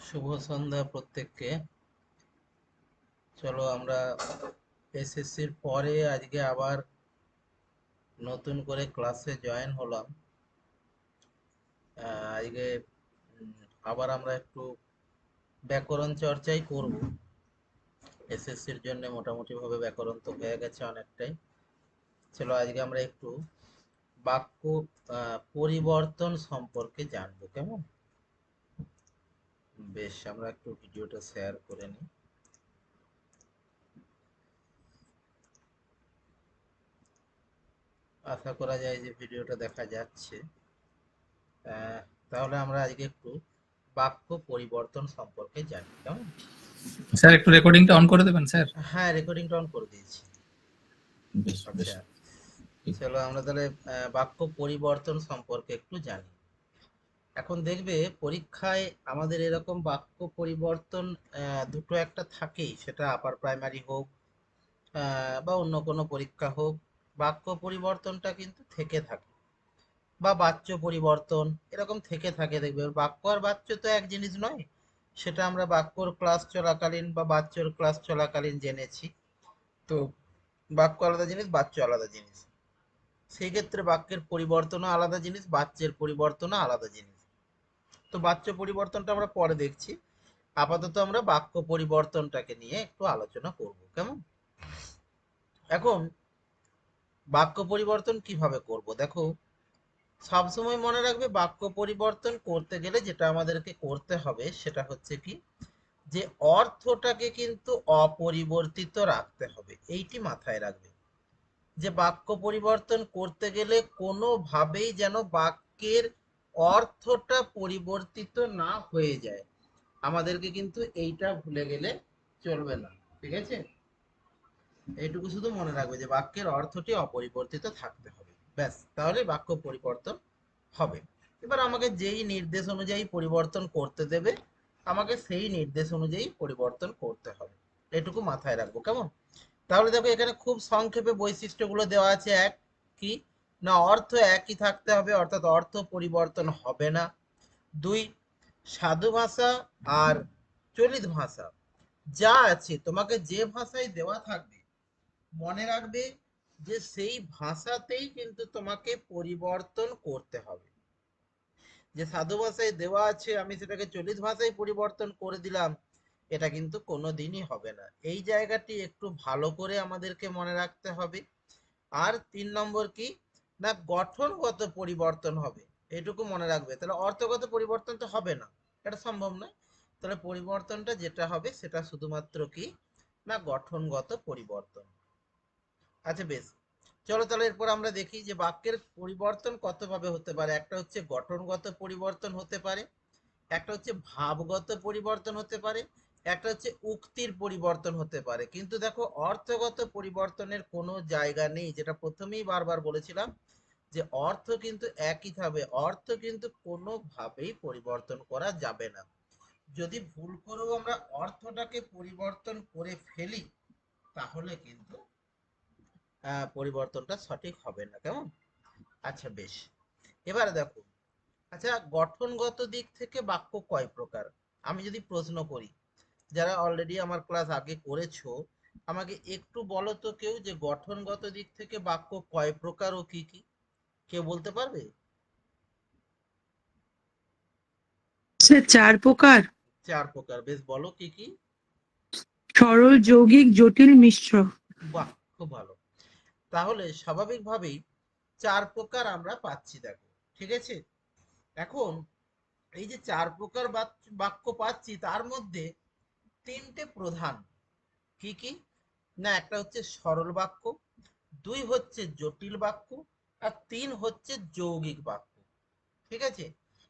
শুভ সন্ধ্যা প্রত্যেককে। চলো আমরা এসএসসির পরে আজকে আবার নতুন করে ক্লাসে জয়েন হলাম। আজকে উম, আবার আমরা একটু ব্যাকরণ চর্চাই করব। এসএসসির জন্য মোটামুটি ভাবে ব্যাকরণ তো হয়ে গেছে অনেকটাই। চলো আজকে আমরা একটু বাক্য পরিবর্তন সম্পর্কে জানবো, কেমন? বেশ, আমরা একটু ভিডিওটা শেয়ার করে নিই। আশা করা যায় যে ভিডিওটা দেখা যাচ্ছে। আহ, তাহলে আমরা আজকে একটু বাক্য পরিবর্তন সম্পর্কে জানি, কেমন? স্যার একটু রেকর্ডিংটা অন করে দেবেন স্যার। হ্যাঁ, রেকর্ডিংটা অন করে দিয়েছি। বেশ বেশ। আচ্ছা, চলো আমরা তাহলে বাক্য পরিবর্তন সম্পর্কে একটু জানি। এখন দেখবে পরীক্ষায় আমাদের এরকম বাক্য পরিবর্তন দুটো একটা থাকেই, সেটা আপার প্রাইমারি হোক বা অন্য কোনো পরীক্ষা হোক। বাক্য পরিবর্তনটা কিন্তু থেকে থাকে, বা বাচ্য পরিবর্তন এরকম থেকে থাকে। দেখবে বাক্য আর বাচ্য তো এক জিনিস নয়, সেটা আমরা বাক্যর ক্লাস চলাকালীন বা বাচ্চর ক্লাস চলাকালীন জেনেছি। তো বাক্য আলাদা জিনিস, বাচ্য আলাদা জিনিস। সেই ক্ষেত্রে বাক্যের পরিবর্তনও আলাদা জিনিস, বাচ্যের পরিবর্তনও আলাদা জিনিস। তো বাচ্য পরিবর্তনটা আমরা পরে দেখছি। আপাতত আমরা বাক্য পরিবর্তনটাকে নিয়ে একটু আলোচনা করব, কেমন? এখন বাক্য পরিবর্তন কিভাবে করব দেখো। সবসময় মনে রাখবে বাক্য পরিবর্তন করতে গেলে যেটা আমাদেরকে করতে হবে সেটা হচ্ছে কি, যে অর্থটাকে কিন্তু অপরিবর্তিত রাখতে হবে। এইটি মাথায় রাখবে যে বাক্য পরিবর্তন করতে গেলে কোনোভাবেই যেন বাক্যের অর্থটা পরিবর্তিত না হয়ে যায়। আমাদেরকে কিন্তু এইটা ভুলে গেলে চলবে না, ঠিক আছে? এইটুকু শুধু মনে রাখবে যে বাক্যের অর্থটি অপরিবর্তিত থাকতে হবে, ব্যাস, তাহলে বাক্য পরিবর্তন হবে। এবার আমাকে যেই নির্দেশ অনুযায়ী পরিবর্তন করতে দেবে, আমাকে সেই নির্দেশ অনুযায়ী পরিবর্তন করতে হবে। এটুকু মাথায় রাখবো, কেমন? তাহলে দেখো এখানে খুব সংক্ষেপে বৈশিষ্ট্যগুলো দেওয়া আছে। এক, কি না, অর্থ একই থাকতে হবে, অর্থাৎ অর্থ পরিবর্তন হবে না। দুই, সাধু ভাষা আর চলিত ভাষা যা আছে তোমাকে যে ভাষায় দেওয়া থাকবে, মনে রাখবে যে সেই ভাষাতেই কিন্তু তোমাকে পরিবর্তন করতে হবে। যে সাধু ভাষায় দেওয়া আছে আমি সেটাকে চলিত ভাষায় পরিবর্তন করে দিলাম, এটা কিন্তু কোনোদিনই হবে না। এই জায়গাটি একটু ভালো করে আমাদেরকে মনে রাখতে হবে। আর তিন নম্বর কি না, গঠনগত পরিবর্তন হবে, এটুকু মনে রাখবে। তাহলে অর্থগত পরিবর্তন তো হবে না, এটা সম্ভব নয়। তাহলে পরিবর্তনটা যেটা হবে সেটা শুধুমাত্র কি না, গঠনগত পরিবর্তন। আচ্ছা বেশ, চলো তাহলে এরপর আমরা দেখি যে বাক্যের পরিবর্তন কত ভাবে হতে পারে। একটা হচ্ছে গঠনগত পরিবর্তন হতে পারে, একটা হচ্ছে ভাবগত পরিবর্তন হতে পারে, একটা হচ্ছে উক্তির পরিবর্তন হতে পারে। কিন্তু দেখো অর্থগত পরিবর্তনের কোনো জায়গা নেই, যেটা প্রথমেই বারবার বলেছিলাম যে অর্থ কিন্তু একই থাকবে, অর্থ কিন্তু কোনোভাবেই পরিবর্তন করা যাবে না। যদি ভুল করেও আমরা অর্থটাকে পরিবর্তন করে ফেলি, তাহলে কিন্তু পরিবর্তনটা সঠিক হবে না, কেমন? আচ্ছা বেশ, এবারে দেখো। আচ্ছা, গঠনগত দিক থেকে বাক্য কয় প্রকার? আমি যদি প্রশ্ন করি, যারা অলরেডি আমার ক্লাস আগে করেছো, আমাকে একটু বলো তো কেউ, যে গঠনগত দিক থেকে বাক্য কয় প্রকার ও কি কি? কেউ বলতে পারবে? স্যার 4 প্রকার। চার প্রকার, বেশ, বলো কি কি? সরল, যৌগিক, জটিল, মিশ্র। বাহ, খুব ভালো। তাহলে স্বাভাবিকভাবেই চার প্রকার আমরা পাচ্ছি, দেখো, ঠিক আছে? এখন এই যে চার প্রকার বাক্য পাচ্ছি, তার মধ্যে তিনটে প্রধান। কি কি না, একটা হচ্ছে সরল বাক্য, দুই হচ্ছে জটিল বাক্য, আর তিন হচ্ছে যৌগিক বাক্য, ঠিক আছে?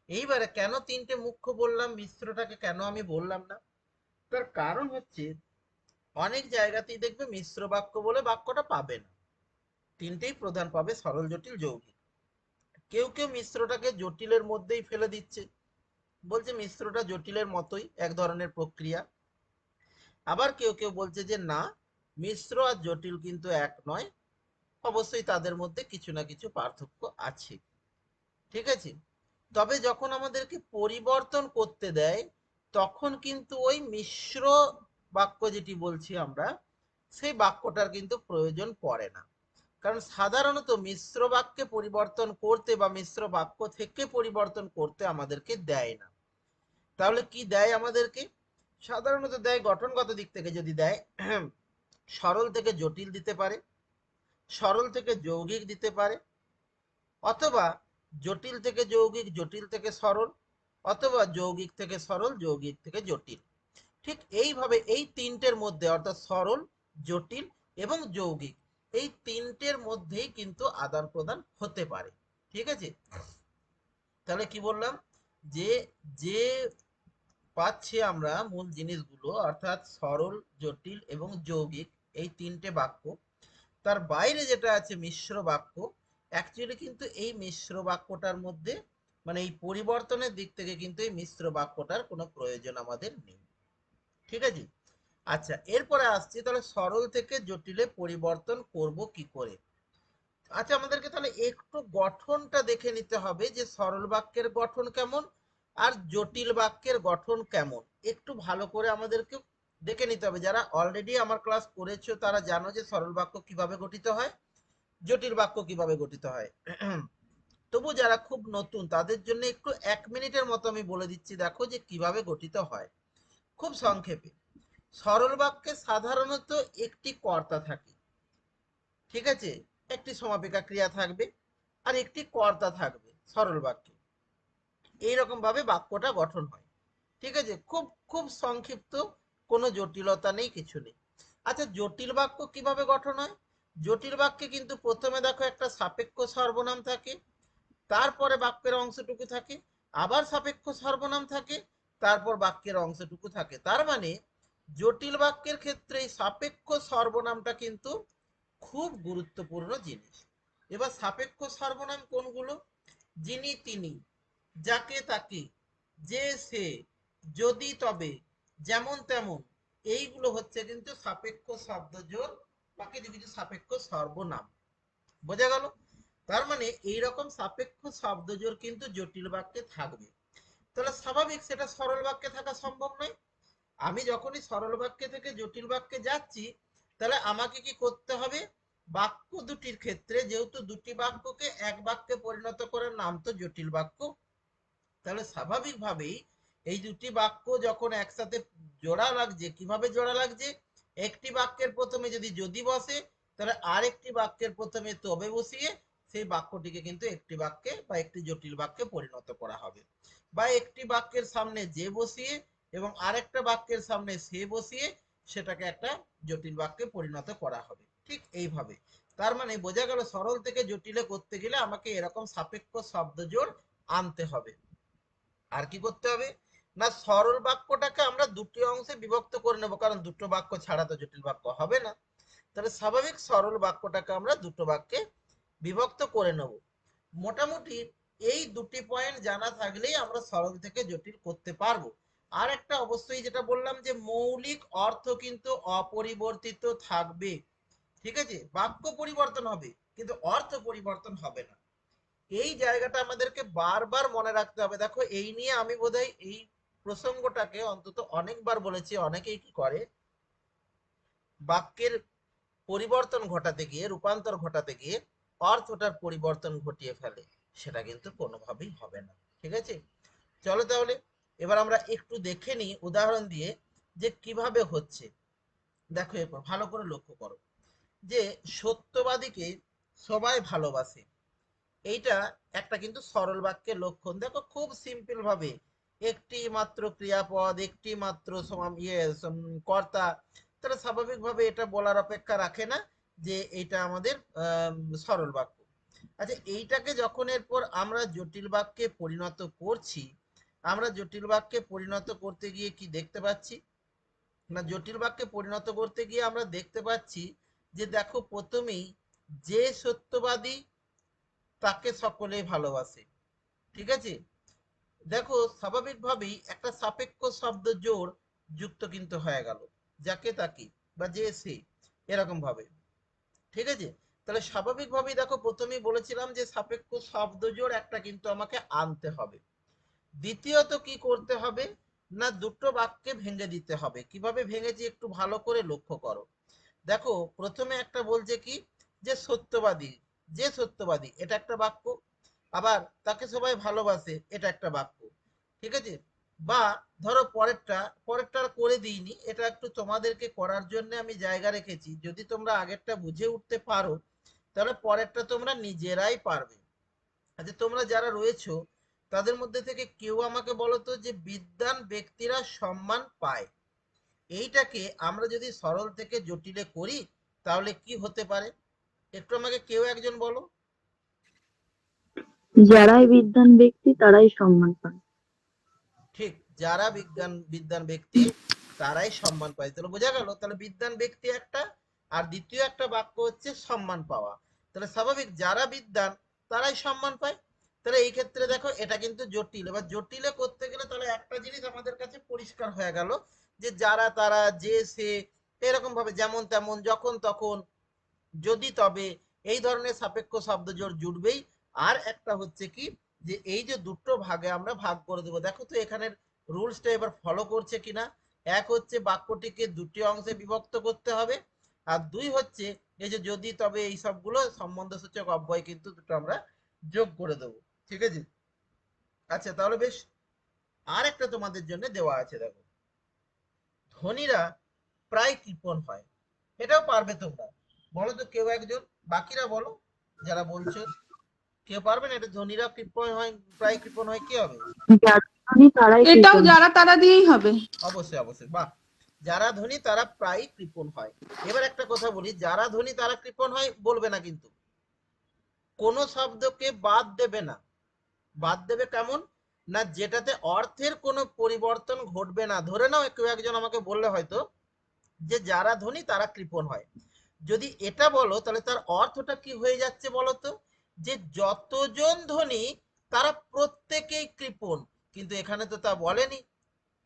এইবারে কেন তিনটে মুখ্য বললাম, মিশ্রটাকে কেন আমি বললাম না? তার কারণ হচ্ছে অনেক জায়গাতেই দেখবে মিশ্র বাক্য বলে বাক্যটা পাবে না। তিনটেই প্রধান পাবে, সরল, জটিল, যৌগিক। কেউ কেউ মিশ্রটাকে জটিলের মধ্যেই ফেলে দিচ্ছে, বলছে মিশ্রটা জটিলের মতোই, এক ধরনের প্রক্রিয়া। আবার কেউ কেউ বলছে যে না, মিশ্র আর জটিল কিন্তু এক নয়, অবশ্যই তাদের মধ্যে কিছু না কিছু পার্থক্য আছে, ঠিক আছে? তবে যখন আমাদেরকে পরিবর্তন করতে দেয়, তখন কিন্তু ওই মিশ্র বাক্য যেটি বলছি আমরা, সেই বাক্যটার কিন্তু প্রয়োজন পড়ে না। কারণ সাধারণত মিশ্র বাক্যে পরিবর্তন করতে বা মিশ্র বাক্য থেকে পরিবর্তন করতে আমাদেরকে দেয় না। তাহলে কি দেয় আমাদেরকে? সাধারণত দেয় গঠনগত দিক থেকে যদি দেয়, সরল থেকে জটিল দিতে পারে, সরল থেকে যৌগিক দিতে পারে, অথবা জটিল থেকে যৌগিক, জটিল থেকে সরল, অথবা যৌগিক থেকে সরল, যৌগিক থেকে জটিল। ঠিক এইভাবে এই তিনটের মধ্যে, অর্থাৎ সরল, জটিল এবং যৌগিক, এই তিনটের মধ্যেই কিন্তু আদান প্রদান হতে পারে। ঠিক আছে? তাহলে কি বললাম, যে যে পাচ্ছি আমরা মূল জিনিসগুলো, অর্থাৎ সরল, জটিল এবং যৌগিক, এই তিনটে বাক্য, তার বাইরে যেটা আছে মিশ্র বাক্য, অ্যাকচুয়ালি কিন্তু এই মিশ্র বাক্যটার মধ্যে, মানে এই পরিবর্তনের দিক থেকে কিন্তু এই মিশ্র বাক্যটার কোনো প্রয়োজন আমাদের নেই। ঠিক আছে? আচ্ছা, এরপরে আসছি তাহলে সরল থেকে জটিলে পরিবর্তন করব কি করে। আচ্ছা, আমাদেরকে তাহলে একটু গঠনটা দেখে নিতে হবে যে সরল বাক্যের গঠন কেমন আর জটিল বাক্যের গঠন কেমন, একটু ভালো করে আমাদেরকে দেখে নিতে হবে। যারা অলরেডি আমার ক্লাস করেছো তারা জানো যে সরল বাক্য কিভাবে গঠিত হয়, জটিল বাক্য কিভাবে গঠিত হয়। তবু যারা খুব নতুন তাদের জন্য একটু 1 মিনিটের মতো আমি বলে দিচ্ছি, দেখো যে কিভাবে গঠিত হয় খুব সংক্ষেপে। সরল বাক্যে সাধারণত একটি কর্তা থাকে, ঠিক আছে, একটি সমাপিকা ক্রিয়া থাকবে আর একটি কর্তা থাকবে সরল বাক্যে। এইরকম ভাবে বাক্যটা গঠন হয়। ঠিক আছে, খুব খুব সংক্ষিপ্ত, কোনো জটিলতা নেই, কিছু নেই। আচ্ছা, জটিল বাক্য কিভাবে গঠন হয়? জটিল বাক্যে কিন্তু প্রথমে দেখো একটা সাপেক্ষ সর্বনাম থাকে, তারপরে বাক্যের অংশটুকু থাকে, আবার সাপেক্ষ সর্বনাম থাকে, তারপর বাক্যের অংশটুকু থাকে। তার মানে জটিল বাক্যের ক্ষেত্রে এই সাপেক্ষ সর্বনামটা কিন্তু খুব গুরুত্বপূর্ণ জিনিস। এবার সাপেক্ষ সর্বনাম কোনগুলো? যিনি, তিনি, যাকে, তাকে, যে, সে, যদি, তবে, যেমন, তেমন, এইগুলো হচ্ছে কিন্তু সাপেক্ষ শব্দজোড় বা কিছু কিছু সাপেক্ষ সর্বনাম। বোঝা গেল? তার মানে এইরকম সাপেক্ষ শব্দজোড় কিন্তু জটিল বাক্যে থাকবে। তাহলে স্বাভাবিক সেটা সরল বাক্যে থাকা সম্ভব নয়। আমি যখনই সরল বাক্য থেকে জটিল বাক্যে যাচ্ছি, তাহলে আমাকে কি করতে হবে? বাক্য দুটির ক্ষেত্রে যেহেতু দুটি বাক্যকে এক বাক্যে পরিণত করার নাম তো জটিল বাক্য, তাহলে স্বাভাবিকভাবেই এই দুটি বাক্য যখন একসাথে জোড়া লাগছে, কিভাবে জোড়া লাগছে? একটি বাক্যের প্রথমে যদি বসে, তাহলে আরেকটি বাক্যের প্রথমে তবে বসিয়ে সেই বাক্যটিকে কিন্তু একটি বাক্যে বা একটি জটিল বাক্যে পরিণত করা হবে। বা একটি বাক্যের সামনে যে বসিয়ে এবং আরেকটা বাক্যের সামনে সে বসিয়ে সেটাকে একটা জটিল বাক্যে পরিণত করা হবে। ঠিক এইভাবে। তার মানে বোঝা গেল সরল থেকে জটিলে করতে গেলে আমাকে এরকম সাপেক্ষ শব্দজোড় আনতে হবে। আর কি করতে হবে না, সরল বাক্যটাকে আমরা দুটি অংশে বিভক্ত করে নেব, কারণ দুটো বাক্য ছাড়া তো জটিল বাক্য হবে না। তাহলে স্বাভাবিক সরল বাক্যটাকে আমরা দুটো বাক্যে বিভক্ত করে নেব। মোটামুটি এই দুটি পয়েন্ট জানা থাকলেই আমরা সরল থেকে জটিল করতে পারবো। আর একটা অবশ্যই যেটা বললাম যে মৌলিক অর্থ কিন্তু অপরিবর্তিত থাকবে। ঠিক আছে, বাক্য পরিবর্তন হবে কিন্তু অর্থ পরিবর্তন হবে না। এই জায়গাটা আমাদেরকে বারবার মনে রাখতে হবে। দেখো, এই নিয়ে আমি বোধহয় এই প্রসঙ্গটাকে অন্তত অনেকবার বলেছি। অনেকেই কি করে, বাক্যের পরিবর্তন ঘটাতে গিয়ে, রূপান্তর ঘটাতে গিয়ে অর্থটার পরিবর্তন ঘটিয়ে ফেলে, সেটা কিন্তু কোনোভাবেই হবে না। ঠিক আছে, চলো তাহলে এবার আমরা একটু দেখে নিই উদাহরণ দিয়ে যে কিভাবে হচ্ছে। দেখো, এরপর ভালো করে লক্ষ্য করো যে সত্যবাদীকে সবাই ভালোবাসে, এইটা একটা কিন্তু সরল বাক্যের লক্ষণ। দেখো খুব সিম্পল ভাবে, একটি মাত্র ক্রিয়াপদ, একটি মাত্র কর্তা, তাহলে স্বাভাবিকভাবে এটা বলার অপেক্ষা রাখে না যে এটা আমাদের সরল বাক্য। আচ্ছা, এইটাকে যখন এরপর আমরা জটিল বাক্যে পরিণত করছি, আমরা জটিল বাক্যে পরিণত করতে গিয়ে কি দেখতে পাচ্ছি না, জটিল বাক্যে পরিণত করতে গিয়ে আমরা দেখতে পাচ্ছি যে দেখো প্রথমেই যে সত্যবাদী তাকে সকলেই ভালোবাসে। ঠিক আছে, দেখো স্বাভাবিকভাবেই একটা সাপেক্ষ শব্দ জোড় যুক্ত কিন্তু হয়ে গেল, যাকে তাকে বা যে সে, এরকম ভাবে। ঠিক আছে, তাহলে স্বাভাবিকভাবেই দেখো প্রথমেই বলেছিলাম যে সাপেক্ষ শব্দ জোড় একটা কিন্তু আমাকে আনতে হবে। দ্বিতীয়ত কি করতে হবে না দুটো বাক্যে ভেঙে দিতে হবে। কিভাবে ভেঙেছি একটু ভালো করে লক্ষ্য করো। দেখো প্রথমে একটা বলছে কি, যে সত্যবাদী, যে সত্যবাদী এটা একটা বাক্য। আবার তাকে সবাই ভালোবাসে এটা একটা বাক্য। ঠিক আছে? বা ধরো পরেরটা, পরেরটা আর করে দিইনি, এটা একটু তোমাদেরকে করার জন্য আমি জায়গা রেখেছি। যদি তোমরা আগেরটা বুঝে উঠতে পারো তাহলে পরেরটা তোমরা নিজেরাই পারবে। আচ্ছা তোমরা যারা রয়েছো তাদের মধ্যে থেকে কেউ আমাকে বলো তো যে বিদ্বান ব্যক্তিরা সম্মান পায়, এইটাকে আমরা যদি সরল থেকে জটিলে করি তাহলে কি হতে পারে? একটু আমাকে কেউ একজন বলো। যারাই বিদ্বান ব্যক্তি তারাই সম্মান পায়। ঠিক, যারা বিদ্বান ব্যক্তি তারাই সম্মান পায়। তাহলে বোঝা গেল, তাহলে বিদ্বান ব্যক্তি একটা, আর দ্বিতীয় একটা বাক্য হচ্ছে সম্মান পাওয়া। তাহলে স্বাভাবিক যারা বিদ্বান তারাই সম্মান পায়। তাহলে এই ক্ষেত্রে দেখো এটা কিন্তু জটিল। এবার জটিলে করতে গেলে তাহলে একটা জিনিস আমাদের কাছে পরিষ্কার হয়ে গেল, যে যারা তারা, যে সে, এরকম ভাবে যেমন তেমন যখন তখন যদি তবে এই ধরনের সাপেক্ষ শব্দজোড় জুড়বেই। আর একটা হচ্ছে কি, যে এই যে দুটো ভাগে আমরা ভাগ করে দেবো, দেখো তো এখানের রুলসটা এবার ফলো করছে কিনা। এক হচ্ছে বাক্যটিকে দুটি অংশে বিভক্ত করতে হবে, আর দুই হচ্ছে এই যে যদি তবে এই সবগুলো সম্বন্ধসূচক অব্যয় কিন্তু দুটো আমরা যোগ করে দেবো। ঠিক আছে? আচ্ছা তাহলে বেশ, আর একটা তোমাদের জন্য দেওয়া আছে, দেখো ধনীরা প্রায় কৃপণ হয়, এটাও পারবে তোমরা। বলো তো কেউ একজন, বাকিরা বলো যারা বলছো, কেউ পারবে না? এটা ধনীরা কৃপণ হয়, প্রায় কৃপণ হয়, কি হবে? যারা ধনী তারাই এটাও কৃপণ। যারা তারা দিয়েই হবে। অবশ্যই অবশ্যই, বাহ। যারা ধনী তারা প্রায় কৃপণ হয়। এবার একটা কথা বলি, যারা ধনী তারা কৃপণ হয় বলবে না কিন্তু, কোন শব্দকে বাদ দেবে না। বাদ দেবে কেমন? না যেটাতে অর্থের কোনো পরিবর্তন ঘটবে না। ধরে নাও কেউ একজন আমাকে বললে হয়তো যে যারা ধনী তারা কৃপণ হয়, যদি এটা বলো তাহলে তার অর্থটা কি হয়ে যাচ্ছে বলো তো, যে যতজন ধনী তারা প্রত্যেকেই কৃপণ। কিন্তু এখানে তো তা বলেনি।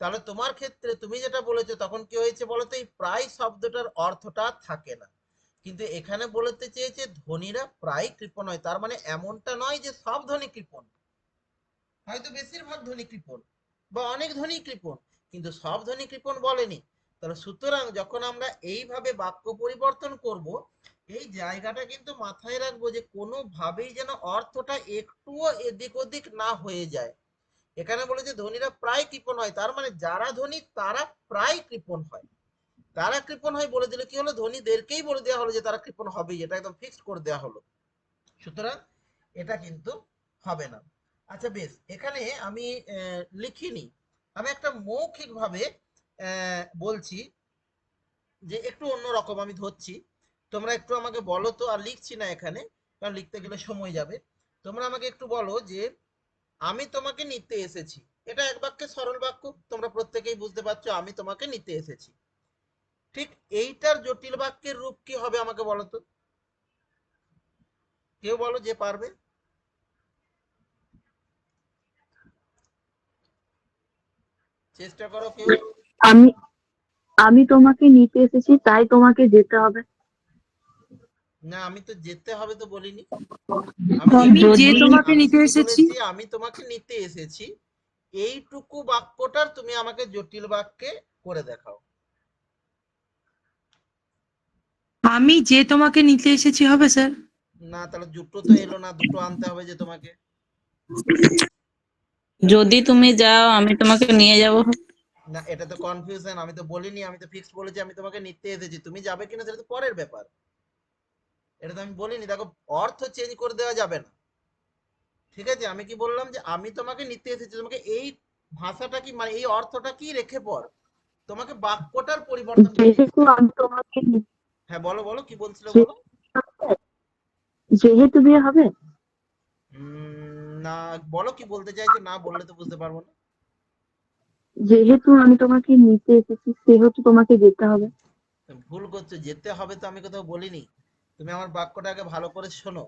তাহলে তোমার ক্ষেত্রে তুমি যেটা বলেছো তখন কি হয়েছে বলো তো, এই প্রায় শব্দটার অর্থটা থাকে না। কিন্তু এখানে বলতে চেয়েছে ধনীরা প্রায় কৃপণ হয়, তার মানে এমনটা নয় যে সব ধনী কৃপণ, হয়তো বেশিরভাগ ধনী কৃপণ বা অনেক ধনী কৃপণ, কিন্তু সব ধনী কৃপণ বলেনি। তাহলে সুতরাং যখন আমরা এইভাবে বাক্য পরিবর্তন করব, এই জায়গাটা কিন্তু মাথায় রাখবো যে কোনোভাবেই যেন অর্থটা একটুও এদিক ওদিক না হয়ে যায়। এখানে বলে যে ধনীরা প্রায় কৃপণ হয়, তার মানে যারা ধনী তারা প্রায় কৃপণ হয়। তারা কৃপণ হয় বলে দিলে কি হলো, ধনীদেরকেই বলে দেওয়া হলো যে তারা কৃপণ হবেই, এটা একদম ফিক্সড করে দেওয়া হলো। সুতরাং এটা কিন্তু হবে না। আচ্ছা বেশ, এখানে আমি লিখিনি, আমি একটা মৌখিক ভাবে বলছি, যে একটু অন্যরকম আমি ধরছি। তোমরা একটু আমাকে বলো তো, আর লিখছি না এখানে কারণ লিখতে গেলে সময় যাবে। তোমরা আমাকে একটু বলো যে আমি তোমাকে নিতে এসেছি, এটা এক বাক্যে সরল বাক্য, তোমরা প্রত্যেকেই বুঝতে পারছো আমি তোমাকে নিতে এসেছি। ঠিক এইটার জটিল বাক্যের রূপ কি হবে আমাকে বলো তো, কেউ বলো যে পারবে, চেষ্টা করো কেউ। আমি আমি তোমাকে নিতে এসেছি তাই তোমাকে যেতে হবে। না আমি তো যেতে হবে তো বলিনি, আমি যে যদি তোমাকে আমি নিতে শুধু এসেছি। বলেছি আমি তোমাকে নিতে এসেছি। এইটুকু বাক্যটার তুমি আমাকে জটিল বাক্যে করে দেখাও। আমি যে তোমাকে নিতে এসেছি হবে স্যার। না তাহলে দুটো তো এলো না, দুটো আনতে হবে যে তোমাকে। যদি তুমি যাও আমি তোমাকে নিয়ে যাব। না এটা তো কনফিউশন, আমি তো বলিনি, আমি তো ফিক্সড বলেছি আমি তোমাকে নিতে এসেছি, তুমি যাবে কিনা সেটা তো পরের ব্যাপার, এটা তো আমি বলিনি। দেখো অর্থ চেঞ্জ করে দেওয়া যাবে না। ঠিক আছে? আমি কি বললাম যে আমি তোমাকে নিতে এসেছি, তোমাকে এই ভাষাটা কি মানে এই অর্থটা কি রেখে পর তোমাকে বাক্যটার পরিবর্তনটা নিয়ে যেহেতু নিতে হবে। আমি তোমাকে হ্যাঁ বলো বলো কি বলছিলে যে- বলো। যেহেতু বিয়ে হবে, না বলো কি বলতে চাইছো, না বললে তো বুঝতে পারবো না। যেহেতু আমি তোমাকে নিতে এসেছি সেহেতু তোমাকে যেতে হবে। তুমি ভুল করছো, যেতে হবে তো আমি কোথাও বলিনি। তুমি আমার বাক্যটাকে ভালো করে শোনো।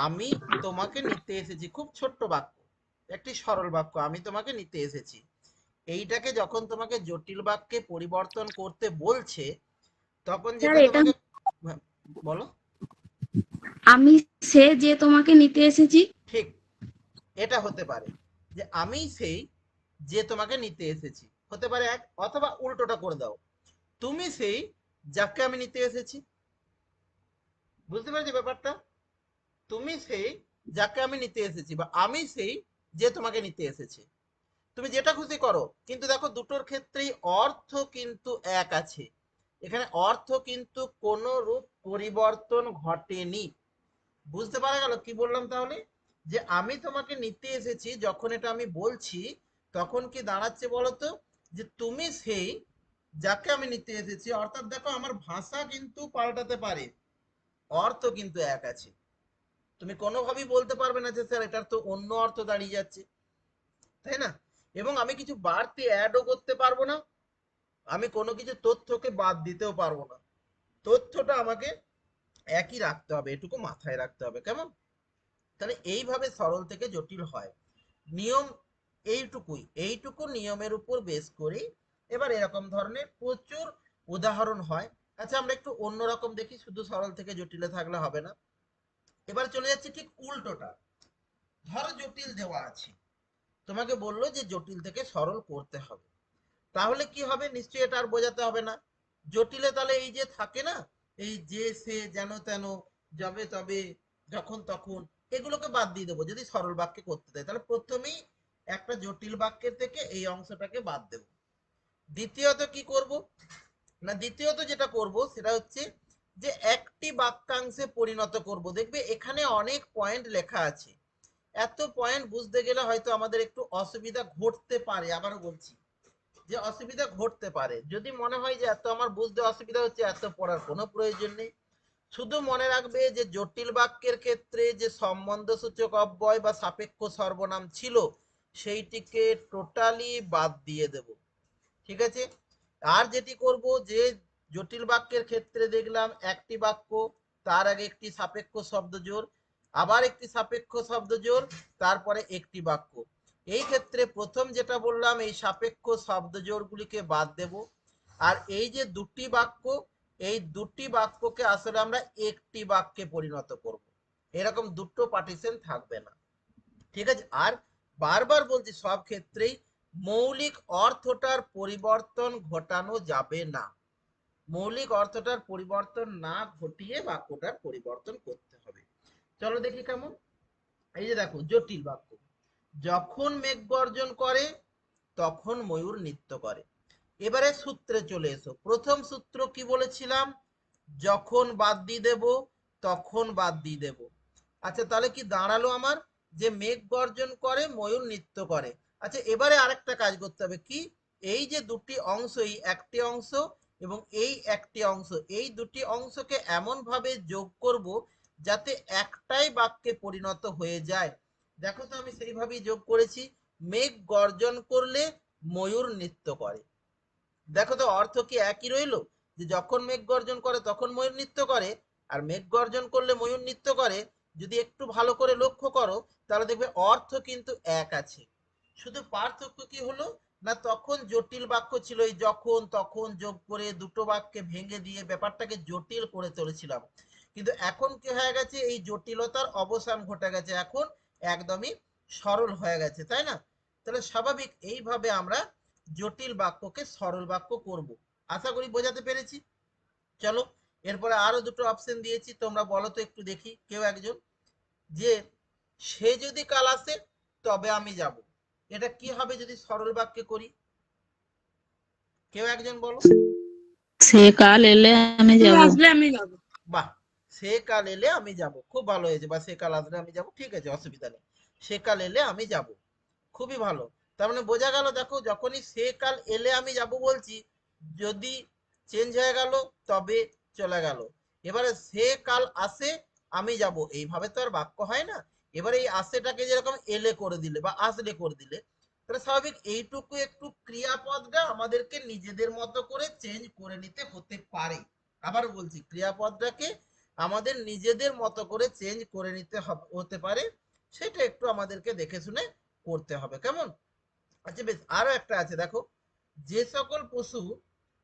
আমি তোমাকে নিতে এসেছি, খুব ছোট্ট বাক্য, একটি সরল বাক্য, আমি তোমাকে নিতে এসেছি। এইটাকে যখন তোমাকে জটিল বাক্যে পরিবর্তন করতে বলছে তখন স্যার যেটা এটা তোমাকে, হ্যাঁ, বলো। আমি সে যে তোমাকে নিতে এসেছি। ঠিক, এটা হতে পারে যে আমি সেই যে তোমাকে নিতে এসেছি, হতে পারে এক, অথবা উল্টোটা করে দাও, তুমি সেই যাকে আমি নিতে এসেছি। বুঝতে পেরেছি ব্যাপারটা? তুমি সেই যাকে আমি নিতে এসেছি, বা আমি সেই যে তোমাকে নিতে এসেছে। তুমি যেটা খুশি করো, কিন্তু দেখো দুটোর ক্ষেত্রেই অর্থ কিন্তু এক আছে। এখানে অর্থ কিন্তু কোনো রূপ পরিবর্তন ঘটেনি। বুঝতে পারা গেল কি বললাম তাহলে? যে আমি তোমাকে নিতে এসেছি, যখন এটা আমি বলছি তখন কি দাঁড়াচ্ছে বলতো, যে তুমি সেই যাকে আমি নিতে এসেছি। অর্থাৎ দেখো আমার ভাষা কিন্তু পাল্টাতে পারে, অর্থ কিন্তু এক আছে। তুমি কোনোভাবেই বলতে পারবে না যে স্যার এটার তো অন্য অর্থ দাঁড়িয়ে যাচ্ছে, তাই না? এবং আমি কিছু বাড়তি অ্যাডও করতে পারবো না, আমি কোনো কিছু তথ্যকে বাদ দিতেও পারবো না। তথ্যটা আমাকে একই রাখতে হবে, এটুকু মাথায় রাখতে হবে। কেমন? তাহলে এইভাবে সরল থেকে জটিল হয়। নিয়ম এইটুকুই, এইটুকু নিয়মের উপর বেস করে এবার এরকম ধরনের প্রচুর উদাহরণ হয়। আচ্ছা আমরা একটু অন্যরকম দেখি, শুধু সরল থেকে জটিলে থাকলে হবে না। এবার চলে যাচ্ছে ঠিক উল্টোটা। ধরো জটিল দেওয়া আছে, তোমাকে বললো যে জটিল থেকে সরল করতে হবে, তাহলে কি হবে? নিশ্চয়ই এটা আর বোঝাতে হবে না। জটিলে তাহলে এই যে থাকে না, এই যে সে যেন তেন যবে তবে যখন তখন, এগুলোকে বাদ দিয়ে দেবো যদি সরল বাক্যে করতে দেয়। তাহলে প্রথমেই একটা জটিল বাক্যের থেকে এই অংশটাকে বাদ দেব। দ্বিতীয়ত কি করব না, দ্বিতীয়ত যেটা করব সেটা হচ্ছে যে একটি বাক্যাংশে পরিণত করব। দেখবে এখানে অনেক পয়েন্ট লেখা আছে, এত পয়েন্ট বুঝতে গেলে হয়তো আমাদের একটু অসুবিধা ঘটতে পারে। আবারও বলছি যে অসুবিধা ঘটতে পারে। যদি মনে হয় যে এত আমার বুঝতে অসুবিধা হচ্ছে, এত পড়ার কোনো প্রয়োজন নেই। শুধু মনে রাখবে যে জটিল বাক্যের ক্ষেত্রে যে সম্বন্ধসূচক অব্যয় বা সাপেক্ষ সর্বনাম ছিল সেইটিকে টোটালি বাদ দিয়ে দেব। ঠিক আছে? আর যেটি করব, যে জটিল বাক্যের ক্ষেত্রে দেখলাম একটি বাক্য, তার আগে একটি সাপেক্ষ শব্দ জোড়, আবার একটি সাপেক্ষ শব্দ জোড়, তারপরে একটি বাক্য। এই ক্ষেত্রে প্রথম যেটা বললাম, এই সাপেক্ষ শব্দ জোড়গুলিকে বাদ দেব। আর এই যে দুটি বাক্য, এই দুটি বাক্যকে আসলে আমরা একটি বাক্যে পরিণত করব। এরকম দুটো পার্টিশন থাকবে না। ঠিক আছে? আর বারবার বলছি, সব ক্ষেত্রেই মৌলিক অর্থটার পরিবর্তন ঘটানো যাবে না। মৌলিক অর্থটার পরিবর্তন না ঘটিয়ে বাক্যটার পরিবর্তন করতে হবে। চলো দেখি কেমন। এই যে দেখো জটিল বাক্য, যখন মেঘ গর্জন করে তখন ময়ূর নৃত্য করে। এবারে সূত্রে চলে এসো। প্রথম সূত্র কি বলেছিলাম? যখন বাদ দিয়ে দেব, তখন বাদ দিয়ে দেব। আচ্ছা তাহলে কি দাঁড়ালো আমার? যে মেঘ গর্জন করে, ময়ূর নৃত্য করে। আচ্ছা এবারে আরেকটা কাজ করতে হবে কি, এই যে দুটি অংশ, এই একটি অংশ এবং এই একটি অংশ, এই দুটি অংশকে এমন ভাবে যোগ করব যাতে একটাই বাক্যে পরিণত হয়ে যায়। দেখো তো আমি সেইভাবেই যোগ করেছি। মেঘ গর্জন করলে ময়ূর নৃত্য করে। দেখো তো অর্থ কি একই রইলো, যে যখন মেঘ গর্জন করে তখন ময়ূর নৃত্য করে, আর মেঘ গর্জন করলে ময়ূর নৃত্য করে। যদি একটু ভালো করে লক্ষ্য করো তাহলে দেখবে অর্থ কিন্তু এক আছে। শুধু পার্থক্য কি হলো না, তখন জটিল বাক্য ছিল, এই যখন তখন যোগ করে দুটো বাক্যে ভেঙে দিয়ে ব্যাপারটাকে জটিল করে তুলেছিলাম। কিন্তু এখন কি হয়ে গেছে, এই জটিলতার অবসান ঘটে গেছে, এখন একদমই সরল হয়ে গেছে, তাই না? তাহলে স্বাভাবিক এইভাবে আমরা জটিল বাক্যকে সরল বাক্য করব। আশা করি বোঝাতে পেরেছি। চলো এরপরে আরো দুটো অপশন দিয়েছি, তোমরা বলো তো একটু দেখি কেউ একজন, যে সে যদি কাল আসে তবে আমি যাব। এটা কি হবে যদি সরল বাক্যে করি? কেউ একজন বলো। সে কাল এলে আমি তুই যাব। আসলে আমি যাবো। বাহ, সে কাল এলে আমি যাব, খুব ভালো হয়েছে। বা সে কাল আসলে আমি যাব, ঠিক আছে, অসুবিধা নেই। সে কাল এলে আমি যাব, খুবই ভালো। তার মানে বোঝা গেল, দেখো যখনই সে কাল এলে আমি যাব বলছি, যদি চেঞ্জ হয়ে গেল তবে চলে গেল। এবারে সে কাল আসে আমি যাব, এইভাবে তো আর বাক্য হয় না। এবারে এই আসেটাকে যেরকম এলে করে দিলে বা আসলে করে দিলে, তাহলে স্বাভাবিক এইটুকু একটু ক্রিয়াপদটা আমাদেরকে নিজেদের মতো করে চেঞ্জ করে নিতে হতে পারে। আবার বলছি, ক্রিয়াপদটাকে আমাদের নিজেদের মতো করে চেঞ্জ করে নিতে হতে পারে। সেটা একটু আমাদেরকে দেখে শুনে করতে হবে। কেমন? আচ্ছা বেশ, আরো একটা আছে দেখো, যে সকল পশু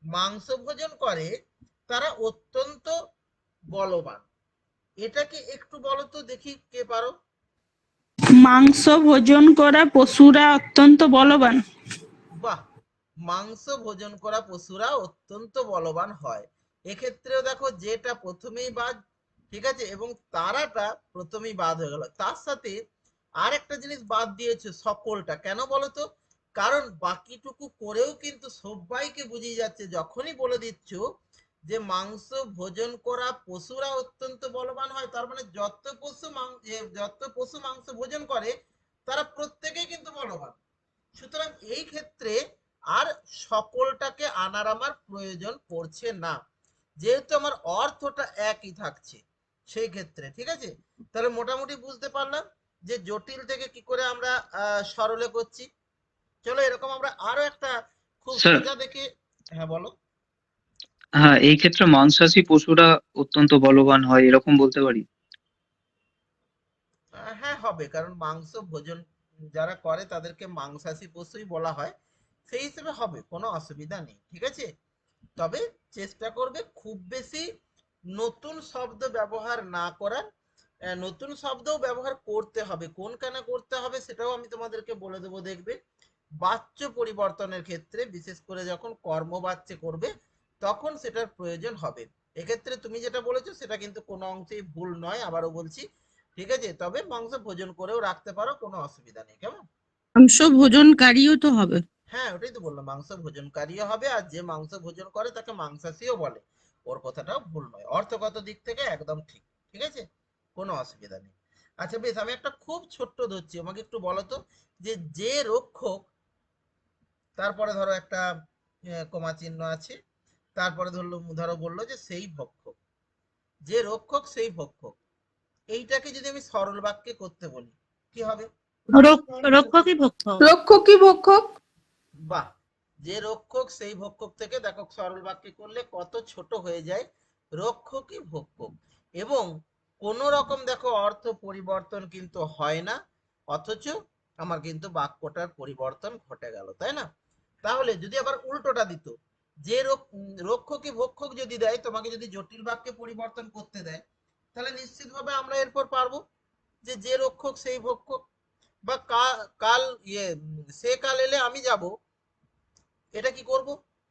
মাংস ভোজন করে তারা অত্যন্ত বলবান। এটাকে একটু বলো তো দেখি, কে পারো? মাংস ভোজন করা পশুরা অত্যন্ত বলবান। বাহ, মাংস ভোজন করা পশুরা অত্যন্ত বলবান হয়। এক্ষেত্রেও দেখো যেটা প্রথমেই বাদ, ঠিক আছে, এবং তারাটা প্রথমেই বাদ হয়ে গেল। তার সাথে আর একটা জিনিস বাদ দিয়েছে, সকলটা। কেন বলো তো? কারণ বাকিটুকু করেও কিন্তু সবাইকে বুঝিয়ে যাচ্ছে, যখনই বলে দিচ্ছ যে মাংস ভোজন করা পশুরা অত্যন্ত বলবান হয়, তার মানে যত পশু মাংস ভোজন করে তারা প্রত্যেকেই কিন্তু বলবান। সুতরাং এই ক্ষেত্রে আর সকলটাকে আনার আমার প্রয়োজন পড়ছে না, যেহেতু আমার অর্থটা একই থাকছে সেই ক্ষেত্রে। ঠিক আছে, তাহলে মোটামুটি বুঝতে পারলাম যে জটিল থেকে কি করে আমরা সরলে করছি। চলো এরকম আমরা আরো একটা খুব স্যার, সোজা দেখে। হ্যাঁ বলো। হ্যাঁ, এই ক্ষেত্রে মাংসাশী পশুরা অত্যন্ত বলবান হয় এরকম বলতে পারি। হ্যাঁ হবে, কারণ মাংস ভোজন যারা করে তাদেরকে মাংসাশী পশুই বলা হয়, সেই হিসেবে হবে, কোনো অসুবিধা নেই। ঠিক আছে, তবে চেষ্টা করবে খুব বেশি নতুন শব্দ ব্যবহার না করার। নতুন শব্দও ব্যবহার করতে হবে, কোনখানে করতে হবে সেটাও আমি তোমাদেরকে বলে দেবো। দেখবে বাচ্য পরিবর্তনের ক্ষেত্রে, বিশেষ করে যখন কর্মবাচ্যে করবে তখন সেটার প্রয়োজন হবে। এক্ষেত্রে তুমি যেটা বলেছো সেটা কিন্তু কোনো অংশেই ভুল নয়, আবারও বলছি। ঠিক আছে, তবে মাংস ভোজন করেও রাখতে পারো, কোনো অসুবিধা নেই। কেমন? মাংস ভোজনকারীও তো হবে। হ্যাঁ, ওটাই তো বললাম, মাংস ভোজনকারীও হবে, আর যে মাংস ভোজন করে তাকে মাংসাশীও বলে। ওর কথাটাও ভুল নয়, অর্থগত দিক থেকে একদম ঠিক। ঠিক আছে, কোনো অসুবিধা নেই। আচ্ছা বেশ, আমি একটা খুব ছোট্ট ধরছি, আমাকে একটু বলো তো, যে রক্ষক, তারপরে ধরো একটা কমা চিহ্ন আছে, তারপরে ধরো বললো যে সেই ভক্ষক, যে রক্ষক সেই ভক্ষক, এইটাকে যদি আমি সরল বাক্যে করতে বলি কি হবে? রক্ষকই ভক্ষক। রক্ষকই ভক্ষক। বাহ, যে রক্ষক সেই ভক্ষক থেকে দেখো সরল বাক্যে করলে কত ছোট হয়ে যায়, রক্ষকই ভক্ষক। এবং কোন রকম দেখো অর্থ পরিবর্তন কিন্তু হয় না, অথচ আমার কিন্তু বাক্যটার পরিবর্তন ঘটে গেল, তাই না? তাহলে যদি আবার উল্টোটা দিত, যে রক্ষকই ভক্ষক যদি দেয়, তোমাকে যদি জটিল বাক্যে পরিবর্তন করতে দেয়, তাহলে নিশ্চিতভাবে আমরা এরপর পারবো যে রক্ষক সেই ভক্ষক। বা কাল সে কাল এলে আমি যাব, এটা কি করব?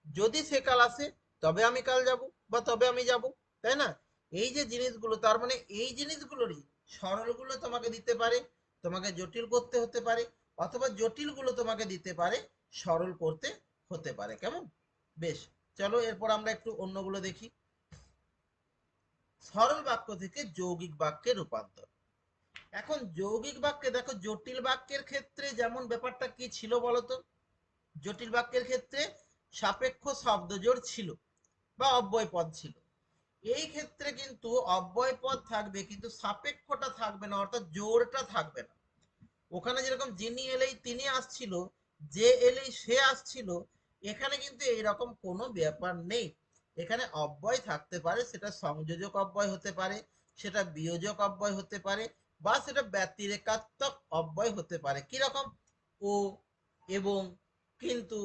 যদি সে কাল আসে তবে আমি কাল যাব, বা তবে আমি যাব, তাই না? এই যে জিনিসগুলো, তার মানে এই জিনিসগুলোরই সরলগুলো তোমাকে দিতে পারে, তোমাকে জটিল করতে হতে পারে, অথবা জটিলগুলো তোমাকে দিতে পারে, সরল করতে হতে পারে। কেমন? বেশ, চলো এরপর আমরা একটু অন্যগুলো দেখি। সরল বাক্য থেকে যৌগিক বাক্যে রূপান্তর। এখন যৌগিক বাক্যে দেখো, জটিল বাক্যের ক্ষেত্রে যেমন ব্যাপারটা কি ছিল বলতো? জটিল বাক্যের ক্ষেত্রে সাপেক্ষ শব্দজোড় ছিল বা অব্যয় পদ ছিল। এই ক্ষেত্রে কিন্তু অব্যয় পদ থাকবে, কিন্তু সাপেক্ষটা থাকবে না, অর্থাৎ জোড়টা থাকবে না। ওখানে যেরকম যিনি এলেই তিনি আসছিল, যে এলেই সে আসছিল, এখানে কিন্তু এইরকম কোনো ব্যাপার নেই। এখানে অব্যয় থাকতে পারে, সেটা সংযোজক অব্যয় হতে পারে, সেটা বিয়োজক অব্যয় হতে পারে, বা সেটা ব্যতিরেকাত্মক অব্যয় হতে পারে। কিরকম? ও, এবং, কিন্তু,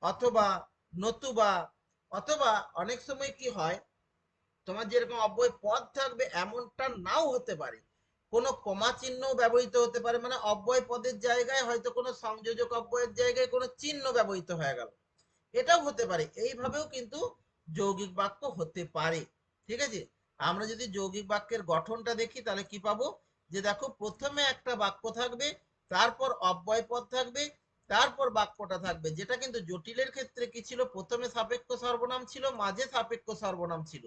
অথবা, নতুবা, অথবা অনেক সময় কি হয়, তোমার যেরকম অব্যয় পদ থাকবে এমনটা নাও হতে পারে, কোনো কমা চিহ্ন ব্যবহৃত হতে পারে, মানে অব্যয় পদের জায়গায় হয়তো কোনো সংযোজক অব্যয়ের জায়গায় কোনো চিহ্ন ব্যবহৃত হয়ে গেল, এটাও হতে পারে। এইভাবেও কিন্তু যৌগিক বাক্য হতে পারে। ঠিক আছে, আমরা যদি যৌগিক বাক্যের গঠনটা দেখি তাহলে কি পাবো, যে দেখো প্রথমে একটা বাক্য থাকবে, তারপর অব্যয় পদ থাকবে, তারপর বাক্যটা থাকবে। যেটা কিন্তু জটিলের ক্ষেত্রে কি ছিল, প্রথমে সাপেক্ষ সর্বনাম ছিল, মাঝে সাপেক্ষ সর্বনাম ছিল,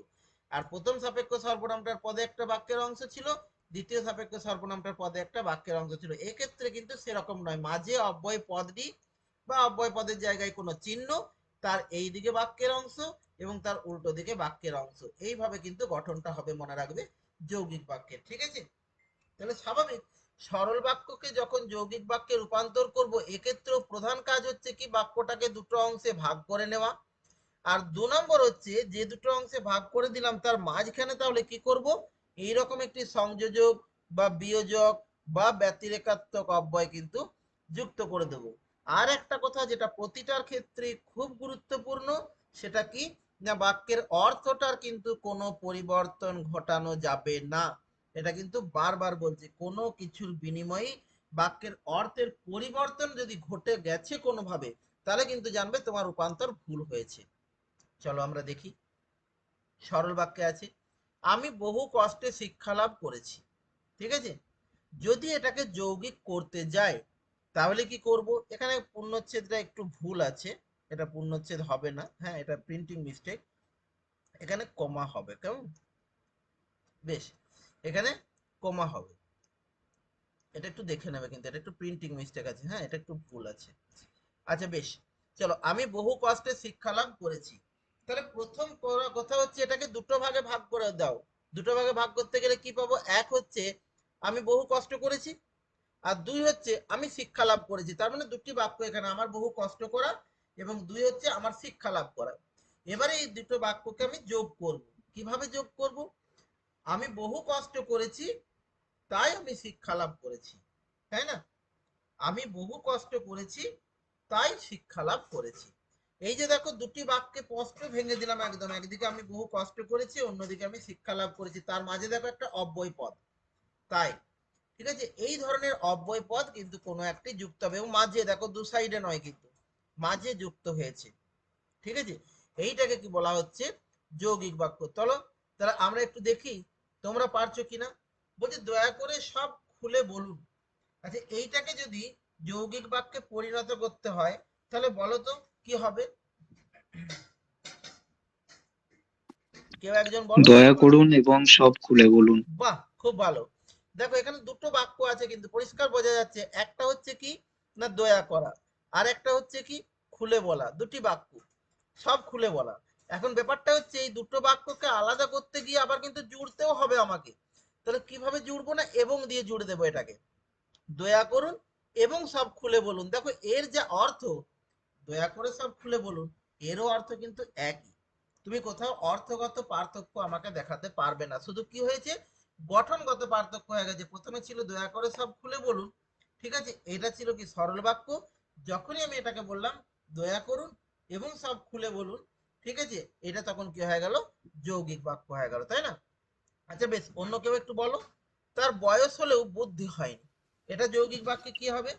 আর প্রথম সাপেক্ষ সর্বনামটার পদে একটা বাক্যের অংশ ছিল, দ্বিতীয় সাপেক্ষ সর্বনামটার পদে একটা বাক্যের অংশ ছিল। এক্ষেত্রে কিন্তু সেরকম নয়, মাঝে অব্যয় পদটি বা অব্যয় পদের জায়গায় কোনো চিহ্ন, তার এই দিকে বাক্যের অংশ এবং তার উল্টো দিকে বাক্যের অংশ, এইভাবে কিন্তু গঠনটা হবে, মনে রাখবে, যৌগিক বাক্যের। ঠিক আছে, তাহলে স্বাভাবিক সরল বাক্যকে যখন যৌগিক বাক্যে রূপান্তর করব, এক্ষেত্রেও প্রধান কাজ হচ্ছে কি, বাক্যটাকে দুটো অংশে ভাগ করে নেওয়া। আর 2 নম্বর হচ্ছে, যে দুটো অংশে ভাগ করে দিলাম তার মাঝখানে তাহলে কি করব, এইরকম একটি সংযোজক বা বিয়োজক বা ব্যতিরেকাত্মক অব্যয় কিন্তু যুক্ত করে দেব। আর একটা কথা যেটা প্রতিটার ক্ষেত্রে খুব গুরুত্বপূর্ণ, সেটা কি না, বাক্যের অর্থটার কিন্তু কোনো পরিবর্তন ঘটানো যাবে না। এটা কিন্তু বারবার বলছি, কোনো কিছুর বিনিময়ে বাক্যের অর্থের পরিবর্তন যদি ঘটে গেছে কোনোভাবে, তাহলে কিন্তু জানবে তোমার রূপান্তর ভুল হয়েছে। চলো আমরা দেখি। সরল বাক্যে আছে, আমি বহু কষ্টে শিক্ষা লাভ করেছি। ঠিক আছে, যদি এটাকে যৌগিক করতে যাই তাহলে কি করব, এখানে পূর্ণচ্ছেদটা একটু ভুল আছে, এটা পূর্ণচ্ছেদ হবে না, হ্যাঁ এটা প্রিন্টিং মিস্টেক, এখানে কমা হবে। কেমন, বেশ, এখানে কমা হবে, এটা একটু দেখে নেবে, কিন্তু এটা একটু প্রিন্টিং মিস্টেক আছে, হ্যাঁ এটা একটু ভুল আছে। আচ্ছা বেশ, চলো, আমি বহু কষ্টে শিক্ষা লাভ করেছি। তাহলে প্রথম কথা হচ্ছে এটাকে দুটো ভাগে ভাগ করে দাও। দুটো ভাগে ভাগ করতে গেলে কি পাবো, এক হচ্ছে আমি বহু কষ্ট করেছি, আর দুই হচ্ছে আমি শিক্ষা লাভ করেছি। তার মানে দুটি বাক্য এখানে, আমার বহু কষ্ট করা এবং দুই হচ্ছে আমার শিক্ষা লাভ করা। এবারে এই দুটো বাক্যকে আমি যোগ করব। কিভাবে যোগ করব, আমি বহু কষ্ট করেছি তাই আমি শিক্ষা লাভ করেছি, তাই না? আমি বহু কষ্ট করেছি তাই শিক্ষা লাভ করেছি। এই যে দেখো দুটি বাক্যে স্পষ্ট ভেঙে দিলাম একদম, একদিকে আমি বহু কষ্ট করেছি, অন্যদিকে আমি শিক্ষা লাভ করেছি, তার মাঝে দেখো একটা অব্যয় পদ, তাই। ঠিক আছে, এই ধরনের অব্যয় পদ কিন্তু কোনো একটি যুক্ত হবে, এবং মাঝে দেখো দু সাইডে নয়, কিন্তু মাঝে যুক্ত হয়েছে। ঠিক আছে, এইটাকে কি বলা হচ্ছে, যৌগিক বাক্য। চলো তাহলে আমরা একটু দেখি তোমরা পারছো কিনা। বলছি দয়া করে সব খুলে বলুন। আচ্ছা, এইটাকে যদি যৌগিক বাক্যে পরিণত করতে হয় তাহলে বলো তো কি হবে, কেউ একজন বলো। দয়া করুন এবং সব খুলে বলুন। বাহ, খুব ভালো। দেখো এখানে দুটো বাক্য আছে, কিন্তু পরিষ্কার বোঝা যাচ্ছে, একটা হচ্ছে কি না দয়া করা, আর একটা হচ্ছে কি খুলে বলা, দুটি বাক্য, সব খুলে বলা। এখন ব্যাপারটা হচ্ছে এই দুটো বাক্যকে আলাদা করতে গিয়ে আবার কিন্তু জুড়তেও হবে আমাকে। তাহলে কিভাবে জুড়বো, না এবং দিয়ে জুড়ে দেবো এটাকে, দয়া করুন এবং সব খুলে বলুন। দেখো এর যে অর্থ, দয়া করে সব খুলে বলুন, এরও অর্থ কিন্তু একই। তুমি কোথাও অর্থগত পার্থক্য আমাকে দেখাতে পারবে না, শুধু কি হয়েছে, গঠনগত পার্থক্য হয়ে গেছে। প্রথমে ছিল দয়া করে সব খুলে বলুন, ঠিক আছে, এটা ছিল কি সরল বাক্য, যখনই আমি এটাকে বললাম দয়া করুন এবং সব খুলে বলুন, ঠিক আছে, এটা তখন কি হয়ে গেল, যৌগিক বাক্য হয়ে গেল, তাই না? আচ্ছা বেশ, অন্য কেউ একটু বলো, তার বয়স হলেও বুদ্ধি হয়নি, এটা যৌগিক বাক্যে কি হবে?